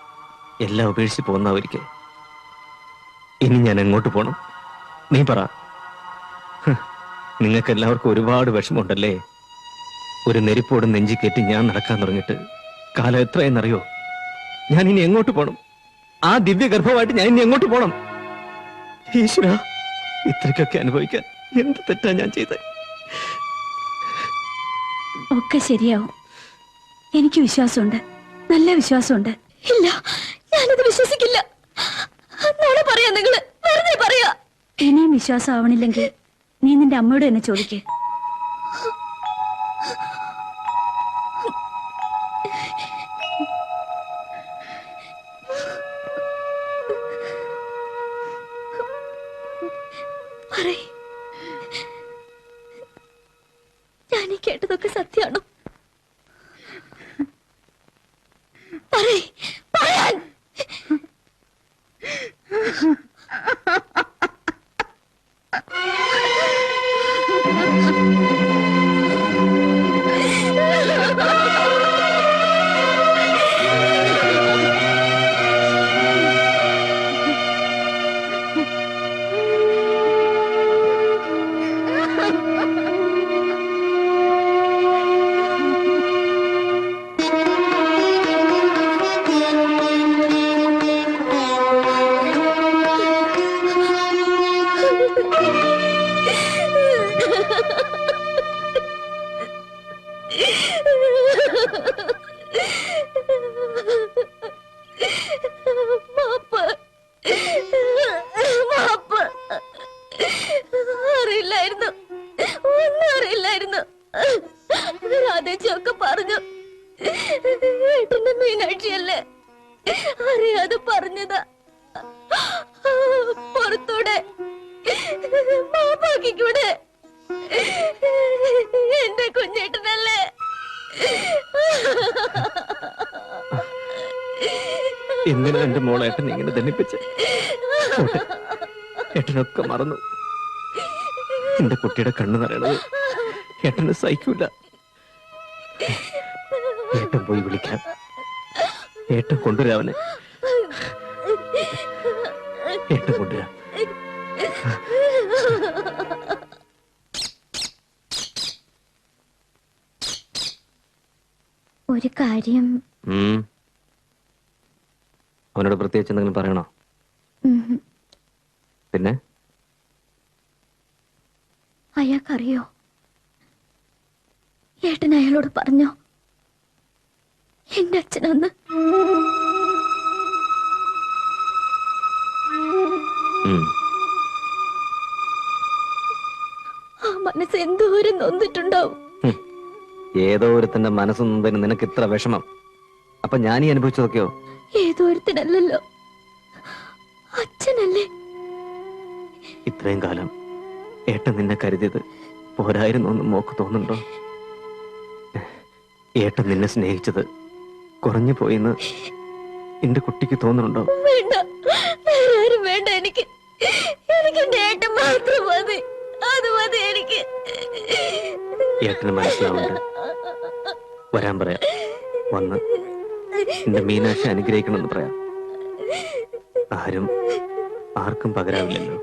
എല്ലാം ഉപേക്ഷിച്ച് പോകുന്ന ഒരിക്കൽ ഇനി ഞാൻ എങ്ങോട്ട് പോണം? നീ പറ. നിങ്ങൾക്ക് എല്ലാവർക്കും ഒരുപാട് വിഷമമുണ്ടല്ലേ? ഒരു നെരിപ്പോട് നെഞ്ചി കയറ്റി ഞാൻ നടക്കാൻ തുടങ്ങിയിട്ട് കാലം എത്രയെന്നറിയോ? ഞാൻ ഇനി എങ്ങോട്ട് പോണം? ആ ദിവ്യ ഗർഭമായിട്ട് ഞാൻ ഇനി എങ്ങോട്ട് പോണം? ഈശ്വര, ഇത്രയ്ക്കൊക്കെ അനുഭവിക്കാൻ എന്ത് തെറ്റാ ഞാൻ ചെയ്തത്? ഒക്കെ ശരിയാവും. എനിക്ക് വിശ്വാസമുണ്ട്, നല്ല വിശ്വാസമുണ്ട്. ഇല്ല, ഞാനത് വിശ്വസിക്കില്ല. പറയാ നിങ്ങള് വെറുതെ പറയാ. ഇനിയും വിശ്വാസം ആവണില്ലെങ്കിൽ നീ നിന്റെ അമ്മയോട് തന്നെ ചോദിക്കേ. ഞാനീ കേട്ടതൊക്കെ സത്യാണോ? പറയാൻ. അറിയില്ലായിരുന്നു, ഒന്നും അറിയില്ലായിരുന്നു. രാധേച്ചിയൊക്കെ പറഞ്ഞു. ഏട്ടന്റെ മീനാക്ഷിയല്ലേ, അറിയാതെ പറഞ്ഞതാ. പുറത്തൂടെ മാപ്പാക്കിക്കൂടെ? എന്റെ കുഞ്ഞേട്ടനല്ലേ. എന്തിനാ എന്റെ മോളേട്ടൻ ഇങ്ങനെ ധനിപ്പിച്ച്? ഏട്ടനൊക്കെ മറന്നു. എന്റെ കുട്ടിയുടെ കണ്ണു നിറയണത് ഏട്ടന് സഹിക്കൂല. ഏട്ടൻ പോയി വിളിക്കാം. ഏട്ടൻ കൊണ്ടുവരാവനെ. ഏട്ടൻ കൊണ്ടുവരാം. ഒരു കാര്യം അവനോട് പ്രത്യേകിച്ച് എന്തെങ്കിലും പറയണോ? പിന്നെ അയാൾക്കറിയോ ഏട്ടൻ അയാളോട് പറഞ്ഞോ എന്റെ അച്ഛനന്ന് ആ മനസ്സ് എന്തോരം നൊന്നിട്ടുണ്ടാവും. ഏതോ ഒരുത്തന്റെ മനസ്സ് നൊന്തതിന് നിനക്ക് ഇത്ര വിഷമം. അപ്പൊ ഞാൻ ഈ അനുഭവിച്ചതൊക്കെയോ? ഏതോ ഒരുത്തനല്ലല്ലോ, അച്ഛനല്ലേ. ഇത്രയും കാലം ഏട്ടൻ നിന്നെ കരുതിയത് പോരായിരുന്നു എന്ന് മോക്ക് തോന്നുന്നുണ്ടോ? ഏട്ടൻ നിന്നെ സ്നേഹിച്ചത് കുറഞ്ഞു പോയിന്ന് എന്റെ കുട്ടിക്ക് തോന്നുന്നുണ്ടോ? വേണ്ട, വേറെ ആരും വേണ്ട. എനിക്ക് എന്റെ ഏട്ടൻ മാത്രം മതി. അത് മതി എനിക്ക്. ഏട്ടന് മനസ്സിലാവുന്നുണ്ട്. വരാൻ പറയാം. വന്ന് എന്റെ മീനാക്ഷി അനുഗ്രഹിക്കണമെന്ന് പറയാം. ആരും ആർക്കും പകരാവില്ലല്ലോ.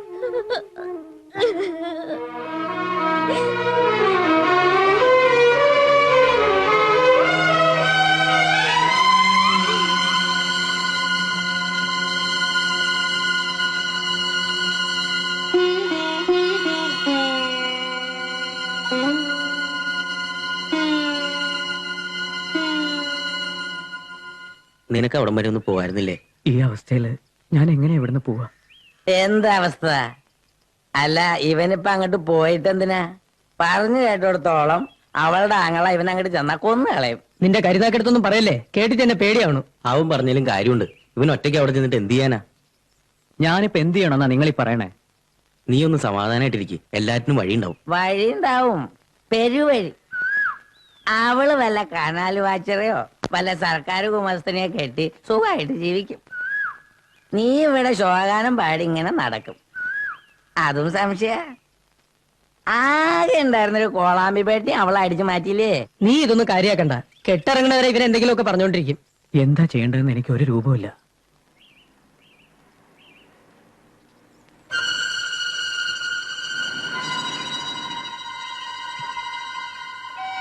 നിനക്ക് അവിടം വരെ ഒന്ന് പോവായിരുന്നില്ലേ? ഈ അവസ്ഥയില് ഞാൻ എങ്ങനെ ഇവിടുന്ന് പോവാ? എന്താ അവസ്ഥ? അല്ല, ഇവനിപ്പോ അങ്ങോട്ട് പോയിട്ട് എന്തിനാ? പറഞ്ഞു കേട്ടോടത്തോളം അവളുടെ ആങ്ങള ഇവൻ അങ്ങോട്ട് ചെന്നാ കൊന്നു കളയും. നിന്റെ കരുതാക്കെടുത്തൊന്നും പറയല്ലേ, കേട്ടിട്ട് എന്നെ പേടിയാവണു. അവൻ പറഞ്ഞാലും കാര്യമുണ്ട്. ഇവൻ ഒറ്റയ്ക്ക് അവിടെ ചെന്നിട്ട് എന്ത് ചെയ്യാനാ? ഞാനിപ്പോ എന്ത് ചെയ്യണമെന്നാ നിങ്ങളീ പറയണേ? നീ ഒന്ന് സമാധാനായിട്ടിരിക്കും. എല്ലാറ്റിനും വഴിയുണ്ടാവും. വഴിയുണ്ടാവും, പെരുവഴി. അവള് വല്ല കനാല് വാച്ചറയോ വല്ല സർക്കാർ കുമസ്തനെയോ കെട്ടി സുഖമായിട്ട് ജീവിക്കും. നീ ഇവിടെ ശോകാനം പാടി ഇങ്ങനെ നടക്കും. അതും സംശയ. ആകെ ഉണ്ടായിരുന്നൊരു കോളാമ്പി പേട്ടി അവളെ അടിച്ചു മാറ്റിയില്ലേ? നീ ഇതൊന്നും കാര്യാക്കണ്ട. കെട്ടിറങ്ങണവരെ ഇവൻ എന്തെങ്കിലുമൊക്കെ പറഞ്ഞോണ്ടിരിക്കും. എന്താ ചെയ്യേണ്ടതെന്ന് എനിക്ക് ഒരു രൂപമില്ല.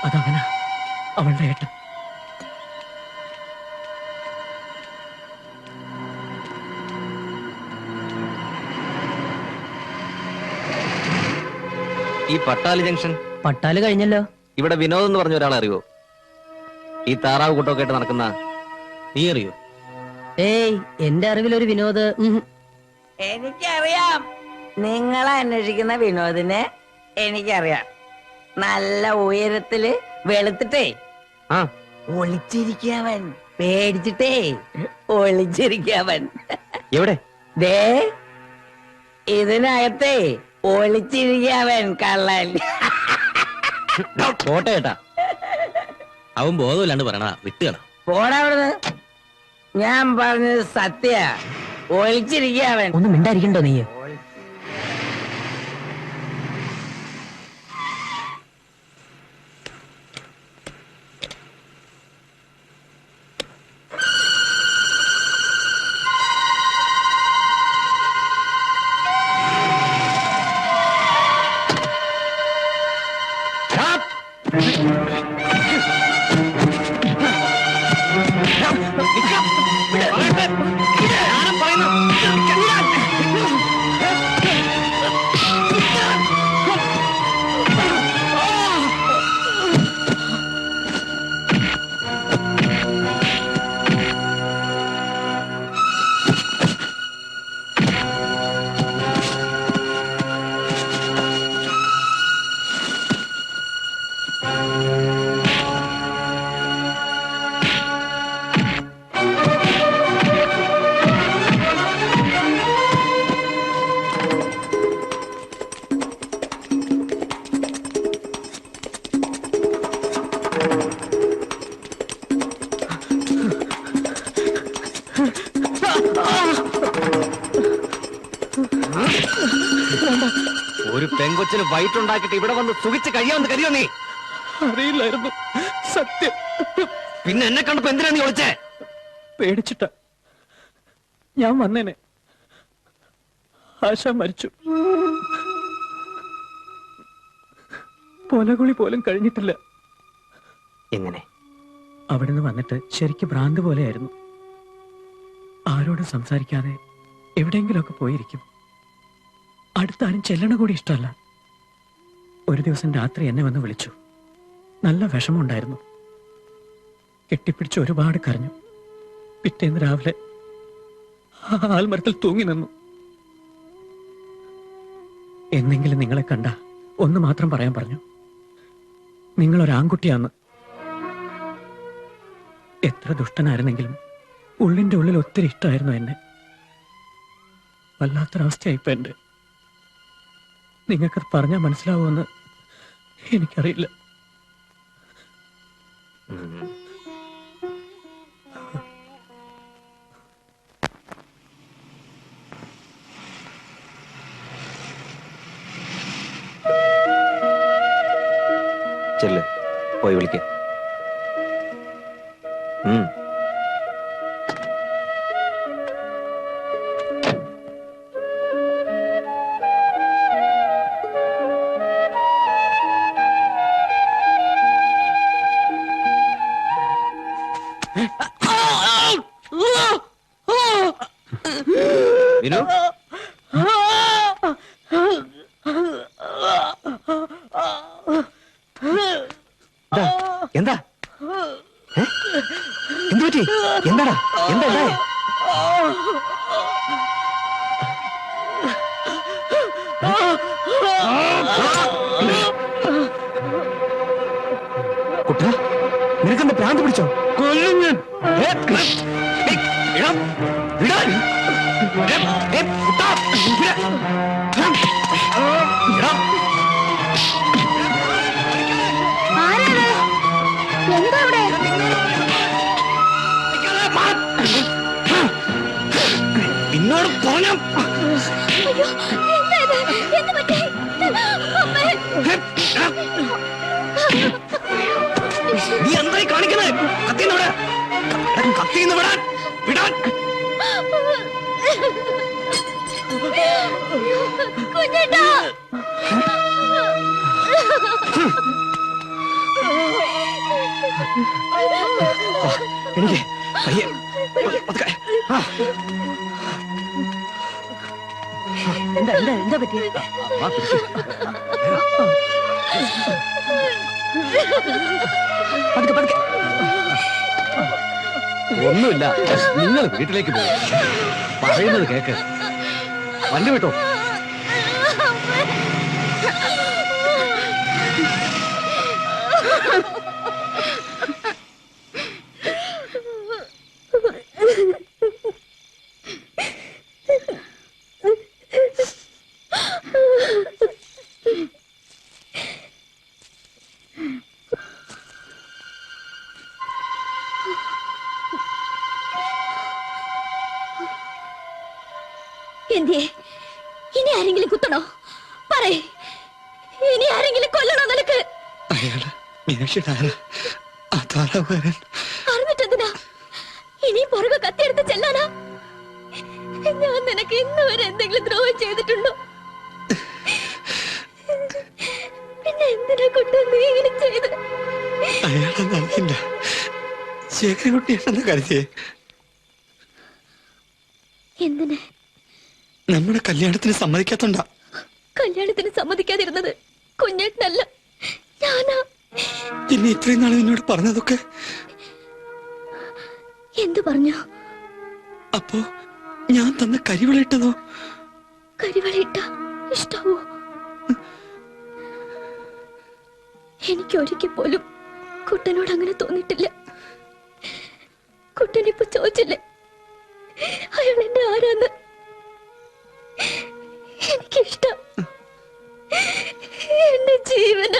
അതവനാ, അവളുടെ ഏട്ടൻ. ഈ പട്ടാളി ജംഗ്ഷൻ പട്ടാല് കഴിഞ്ഞല്ലോ. ഇവിടെ വിനോദ് എന്ന് പറഞ്ഞ ഒരാളെ അറിയോ? ഈ താറാവ് കൂട്ടമൊക്കെ ആയിട്ട് നടക്കുന്ന നീ അറിയോ? ഏയ്, എന്റെ അറിവിൽ ഒരു വിനോദ്. എനിക്കറിയാം. നിങ്ങളെ അന്വേഷിക്കുന്ന വിനോദിനെ എനിക്കറിയാം. നല്ല ഉയരത്തില് വെളുത്തിട്ടേ ആ, ഒളിച്ചിരിക്കവൻ. പേടിച്ചിട്ടേ ഒളിച്ചിരിക്കവൻ. എവിടെ? ദേ ഇതിനകത്തേ ഒളിച്ചിരിക്കവൻ കള്ളൻ. പോട്ടെ ഏട്ടാ, അവൻ ബോധമില്ലാണ്ട് പറയണ വിട്ടുകള. പോടാ അവിടുന്ന്. ഞാൻ പറഞ്ഞത് സത്യ. ഒളിച്ചിരിക്കവൻ. ഒന്നും മിണ്ടായിരിക്കണ്ടോ നീ? ഒരു പെങ്കൊച്ചിന് വയറ്റുണ്ടാക്കിട്ട് ഇവിടെ വന്ന് സുഖിച്ച് കഴിയാമെന്ന് കരുതിയോ നീ? അറിയില്ലായിരുന്നു, സത്യം. പിന്നെ എന്നെ കണ്ടപ്പോ എന്തിനാ നീ ഒളിച്ചേ? പേടിച്ചിട്ട ഞാൻ വന്നേനെ. ആശ മരിച്ചു. പൊലകുളി പോലും കഴിഞ്ഞിട്ടില്ല. എങ്ങനെ? അവിടുന്ന് വന്നിട്ട് ശരിക്കും ഭ്രാന്ത് പോലെയായിരുന്നു. ആരോടും സംസാരിക്കാതെ എവിടെയെങ്കിലുമൊക്കെ പോയിരിക്കും. അടുത്താരും ചെല്ലണ കൂടി ഇഷ്ടമല്ല. ഒരു ദിവസം രാത്രി എന്നെ വന്ന് വിളിച്ചു. നല്ല വിഷമമുണ്ടായിരുന്നു. കെട്ടിപ്പിടിച്ച് ഒരുപാട് കരഞ്ഞു. പിറ്റേന്ന് രാവിലെ ആൽമരത്തിൽ തൂങ്ങി നിന്നു. എന്നെങ്കിലും നിങ്ങളെ കണ്ട ഒന്ന് മാത്രം പറയാൻ പറഞ്ഞു. നിങ്ങളൊരാൺകുട്ടിയാന്ന്. എത്ര ദുഷ്ടനായിരുന്നെങ്കിലും ഉള്ളിന്റെ ഉള്ളിൽ ഒത്തിരി ഇഷ്ടമായിരുന്നു എന്നെ. വല്ലാത്തൊരവസ്ഥയായിപ്പോ എന്റെ. നിങ്ങൾക്കത് പറഞ്ഞാൽ മനസ്സിലാവുമെന്ന് എനിക്കറിയില്ല. ചെല്ല്, പോയി വിളിക്ക. വിനു, എന്താ എന്തു പറ്റി? എന്താടാ? എന്താ? കുട്ട, നിനക്കെന്താ ഭ്രാന്ത് പിടിച്ചോ? കൊല്ലും ഞാൻ. എന്താ അവിടെ? എന്നോട് പറഞ്ഞ നീ എന്തായി കാണിക്കുന്നത്? കത്തിന്നവിടെ കത്തിന്ന് വിടാൻ വിടാൻ. കുഞ്ഞേട്ടാ, എനിക്ക് പയ്യെ എന്താ എന്താ എന്താ പറ്റി? പതുക്കെ പതുക്കെ. ഒന്നുമില്ല, നിങ്ങൾ വീട്ടിലേക്ക് പോകും. പറയുന്നത് കേക്ക്. വണ്ടി വിട്ടോ. എന്തിയെ? ഇനി ആരെങ്കിലും കുത്തണോ? പറയ്, ഇനി ആരെങ്കിലും കൊല്ലണോ നിനക്ക്? അറിഞ്ഞിട്ടെന്തിനാ? ഇനിയും പുറകെ കത്തിയെടുത്ത് ചെല്ലാനാ? ഞാൻ നിനക്ക് ഇന്ന് വരെ എന്തെങ്കിലും ദ്രോഹം ചെയ്തിട്ടുണ്ടോ? പിന്നെ എന്തിനെ കൊണ്ട് നീ ഇങ്ങനെ ചെയ്ത്? ശേഖരകുട്ടിയാണെന്ന് കരുതിയേ. എന്തിന്? നമ്മുടെ കല്യാണത്തിന് സമ്മതിക്കാത്തോണ്ടാ. കല്യാണത്തിന് സമ്മതിക്കാതിരുന്നത് കുഞ്ഞേട്ടനല്ല, ഞാനാ. പിന്നെ ഇത്രയും നാളെ എന്നോട് പറഞ്ഞതൊക്കെ എന്തു പറഞ്ഞു? അപ്പോ ഞാൻ തന്ന കരിവളിട്ടതോ? കരിവളിട്ട ഇഷ്ടാവോ? എനിക്ക് ഒരിക്കൽ പോലും കുട്ടനോട് അങ്ങനെ തോന്നിയിട്ടില്ല. കുട്ടനിപ്പോ ചോദിച്ചില്ലേ അയാൾ എന്റെ ആരാന്ന്? എനിക്കിഷ്ടം, എന്റെ ജീവന.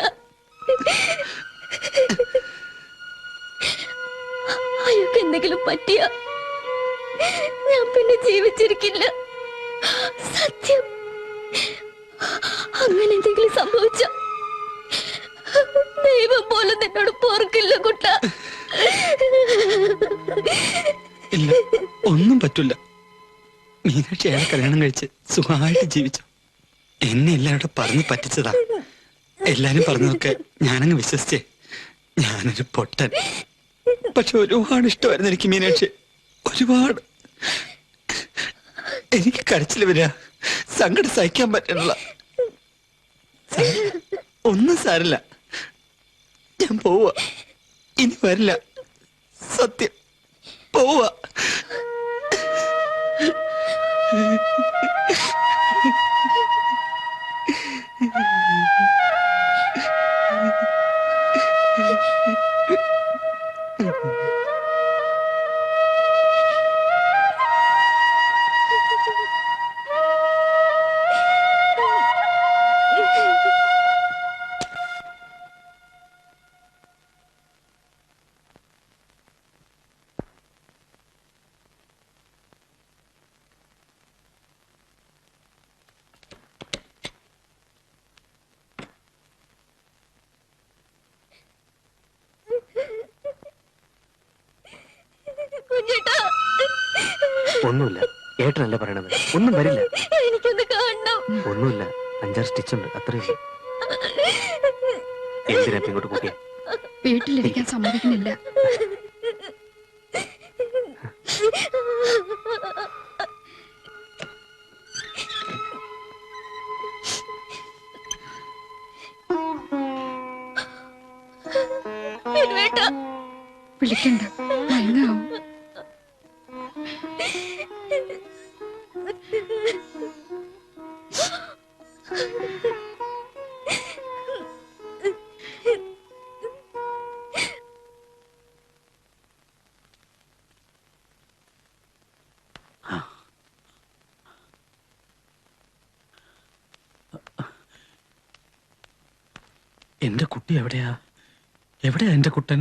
അയാൾക്ക് എന്തെങ്കിലും പറ്റിയ ഞാൻ പിന്നെ ജീവിച്ചിരിക്കില്ല. സത്യം. അങ്ങനെ എന്തെങ്കിലും സംഭവിച്ച ദൈവം പോലും നിന്നോട് പോർക്കില്ല കുട്ട. ഇല്ല, ഒന്നും പറ്റില്ല. മീനാക്ഷി അയാളെ കല്യാണം കഴിച്ച് സുഖമായിട്ട് ജീവിച്ചു. എന്നെ എല്ലാവരോടും പറഞ്ഞു പറ്റിച്ചതാ. എല്ലാരും പറഞ്ഞതൊക്കെ ഞാനങ്ങ് വിശ്വസിച്ചേ. ഞാനൊരു പൊട്ടൻ. പക്ഷെ ഒരുപാട് ഇഷ്ടമായിരുന്നു എനിക്ക് മീനാക്ഷി, ഒരുപാട്. എനിക്ക് കരച്ചിൽ വരിക, സങ്കടം സഹിക്കാൻ പറ്റണില്ല. ഒന്നും സാരില്ല, ഞാൻ പോവാ, ഇനി വരില്ല. സത്യം പോവാ. ഒന്നുമില്ല, ഏട്ടനല്ല പറയണത്. ഒന്നും വരില്ല. എനിക്കൊന്ന് കാണണം. ഒന്നുമില്ല, 5-6 സ്റ്റിച്ച് ഉണ്ട്, അത്രയില്ല. എന്തിനാ ഇപ്പൊ ഇങ്ങോട്ട് കൂട്ടിയ? വീട്ടിലിരിക്കാൻ സമ്മതിക്കുന്നില്ല. വിളിക്കണ്ട, മയങ്ങാവും. എന്റെ കുട്ടി എവിടെയാ? എവിടെയാ എന്റെ കുട്ടൻ?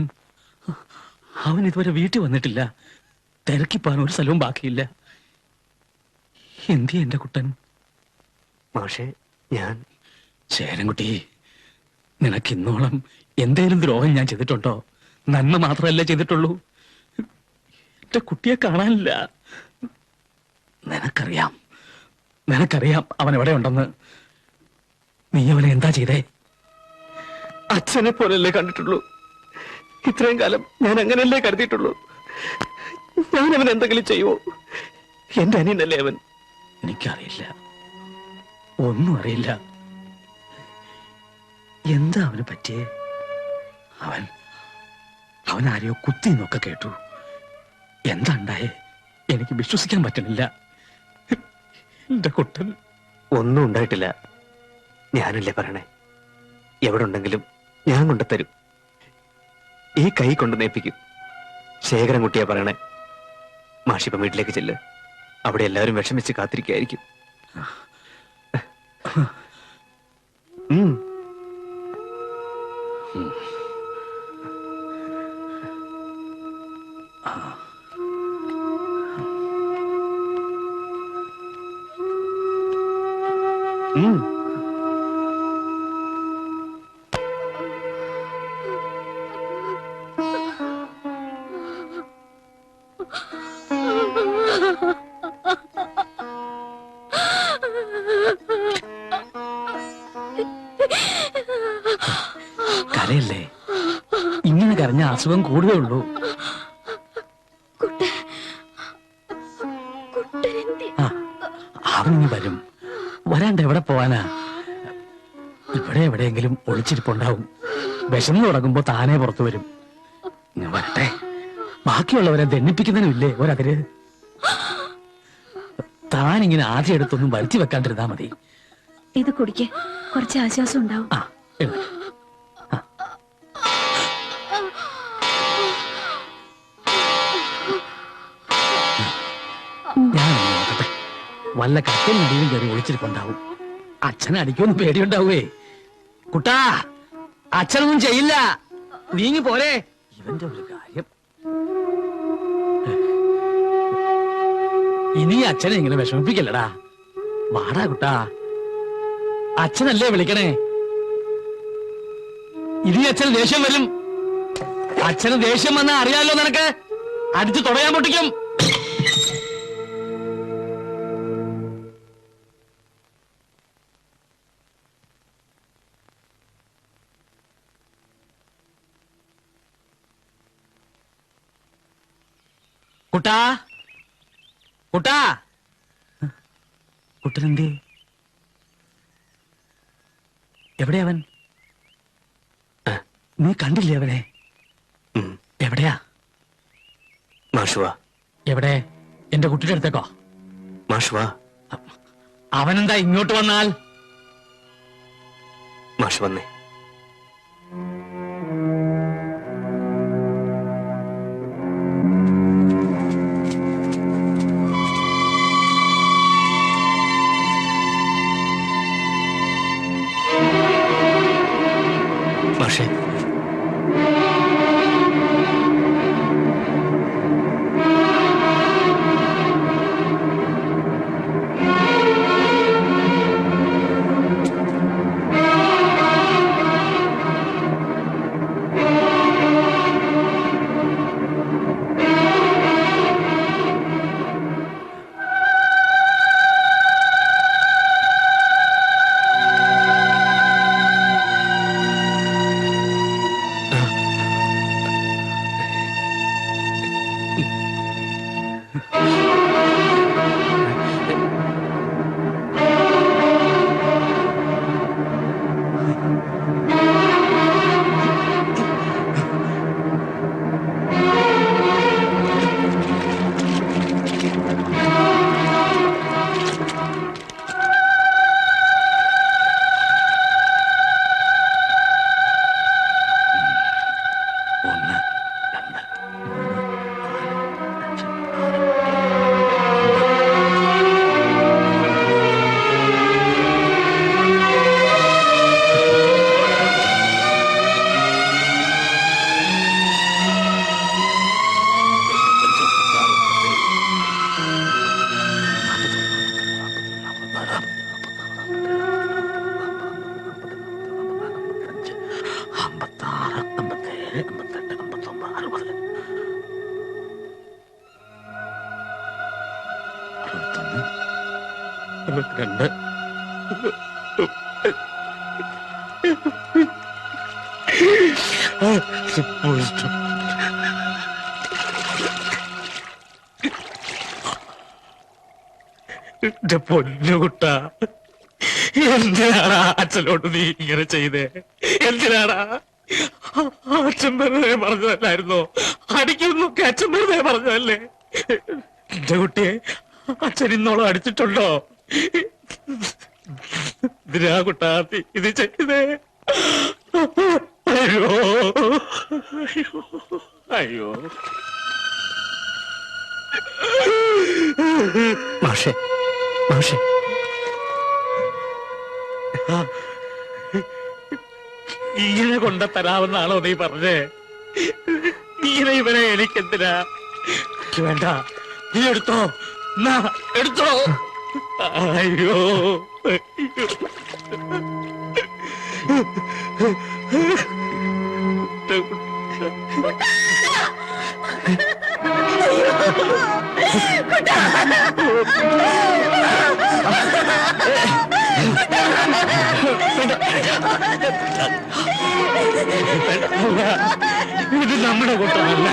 അവൻ ഇതുവരെ വീട്ടിൽ വന്നിട്ടില്ല. തിരക്കിപ്പാൻ ഒരു സ്ഥലവും ബാക്കിയില്ല. എന്തി എന്റെ കുട്ടൻ? മാഷേ, ഞാൻ ശേരൻകുട്ടി, നിനക്ക് ഇന്നോളം എന്തേലും ദ്രോഹം ഞാൻ ചെയ്തിട്ടുണ്ടോ? നന്മ മാത്രമല്ലേ ചെയ്തിട്ടുള്ളൂ. എന്റെ കുട്ടിയെ കാണാനില്ല. നിനക്കറിയാം അവൻ എവിടെ ഉണ്ടെന്ന്. നീ അവനെ എന്താ ചെയ്തേ? അച്ഛനെ പോലല്ലേ കണ്ടിട്ടുള്ളൂ. ഇത്രയും കാലം ഞാൻ അങ്ങനെയല്ലേ കരുതിയിട്ടുള്ളൂ. ഞാൻ അവൻ എന്തെങ്കിലും ചെയ്യുമോ? എന്റെ അനിയനല്ലേ അവൻ. എനിക്കറിയില്ല, ഒന്നും അറിയില്ല. എന്താ അവന് പറ്റിയേ? അവൻ ആരെയോ കുത്തി എന്നൊക്കെ കേട്ടു. എന്താ ഉണ്ടായേ? എനിക്ക് വിശ്വസിക്കാൻ പറ്റണില്ല. എന്റെ കുട്ടൻ ഒന്നും ഉണ്ടായിട്ടില്ല. ഞാനല്ലേ പറയണേ. എവിടെ ഉണ്ടെങ്കിലും ഞാൻ കൊണ്ടുതരും. ഈ കൈ കൊണ്ട് നേപ്പിക്കും. ശേഖരൻകുട്ടിയാ പറയണേ. മാഷിപ്പം വീട്ടിലേക്ക് ചെല്ല്. അവിടെ എല്ലാവരും വിഷമിച്ച് കാത്തിരിക്കായിരിക്കും. കരയല്ലേ? ഇങ്ങനെ കരഞ്ഞ അസുഖം കൂടുകയേ ഉള്ളൂ. അവനിനി വരും. വരാണ്ട് എവിടെ പോവാനാ? ഇവിടെ എവിടെയെങ്കിലും ഒളിച്ചിരിപ്പുണ്ടാവും. വിശന്നു തുടങ്ങുമ്പോ താനേ പുറത്തു വരും. ഇനി വരട്ടെ. ബാക്കിയുള്ളവരെ ദണ്ണിപ്പിക്കുന്നതിനുമില്ലേ ഒരതിര്? താനിങ്ങനെ ആദ്യം എടുത്തൊന്നും വരുത്തി വെക്കാണ്ടിരുന്നാ മതി. ഇത് കുടിക്ക്, കുറച്ച് ആശ്വാസം ഉണ്ടാവും. ആ, എഴുന്നേറ്റ്. ഞാൻ നോക്കട്ടെ. വല്ല കക്കൽ നടിയിലും കയറി ഒളിച്ചിരിപ്പുണ്ടാവും. അച്ഛനെ അടിക്കൊന്നും പേടിയുണ്ടാവേ. കുട്ടാ, അച്ഛനൊന്നും ചെയ്യില്ല. നീങ്ങി പോരെ. ഇവന്റെ ഒരു കാര്യം. ഇനി അച്ഛനെ ഇങ്ങനെ വിഷമിപ്പിക്കല്ലടാ. വാടാ കുട്ടാ. അച്ഛനല്ലേ വിളിക്കണേ. ഇനി അച്ഛന് ദേഷ്യം വരും. അച്ഛന് ദേഷ്യം വന്നാ അറിയാലോ നിനക്ക്. അടിച്ചു തുടയാൻ പൊട്ടിക്കും. കുട്ടാ, കുട്ടാ. കുട്ടനെന്തേ? എവിടെയാവൻ? നീ കണ്ടില്ലേ അവനെ? എവിടെയാ? മാഷുവാ. എവിടെ? എന്റെ കുട്ടിയുടെ അടുത്തേക്കോ? മാഷുവാ. അവനെന്താ ഇങ്ങോട്ട് വന്നാൽ? മാഷ് വന്നേ. മാഷേ, എന്റെ പൊന്നുകുട്ട, എന്തിനാടാ അച്ഛനോട് നീ ഇങ്ങനെ ചെയ്തേ? എന്തിനാടാ? അച്ഛൻ വെറുതെ പറഞ്ഞതല്ലായിരുന്നോ? അടിക്കുന്നൊക്കെ അച്ഛൻ വെറുതെ പറഞ്ഞതല്ലേ? എന്റെ കുട്ടിയെ അച്ഛൻ ഇന്നോളം അടിച്ചിട്ടുണ്ടോ? എന്തിനാ കുട്ടാ ഇത് ചെയ്തേ? അയ്യോ അയ്യോ. മാഷേ, മാഷേ, ഇങ്ങനെ കൊണ്ട തരാമെന്നാണോ നീ പറഞ്ഞേ? ഇങ്ങനെ ഇവനെ എനിക്കെന്തിനാ? വേണ്ട, നീ എടുത്തോ, എന്നാ എടുത്തോ. അയ്യോ ഇത് നമ്മുടെ കുട്ടമല്ല,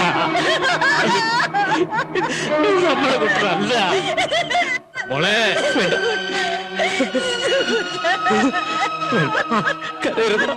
നമ്മുടെ കുട്ടമല്ല മോളെ. കരയരുത്.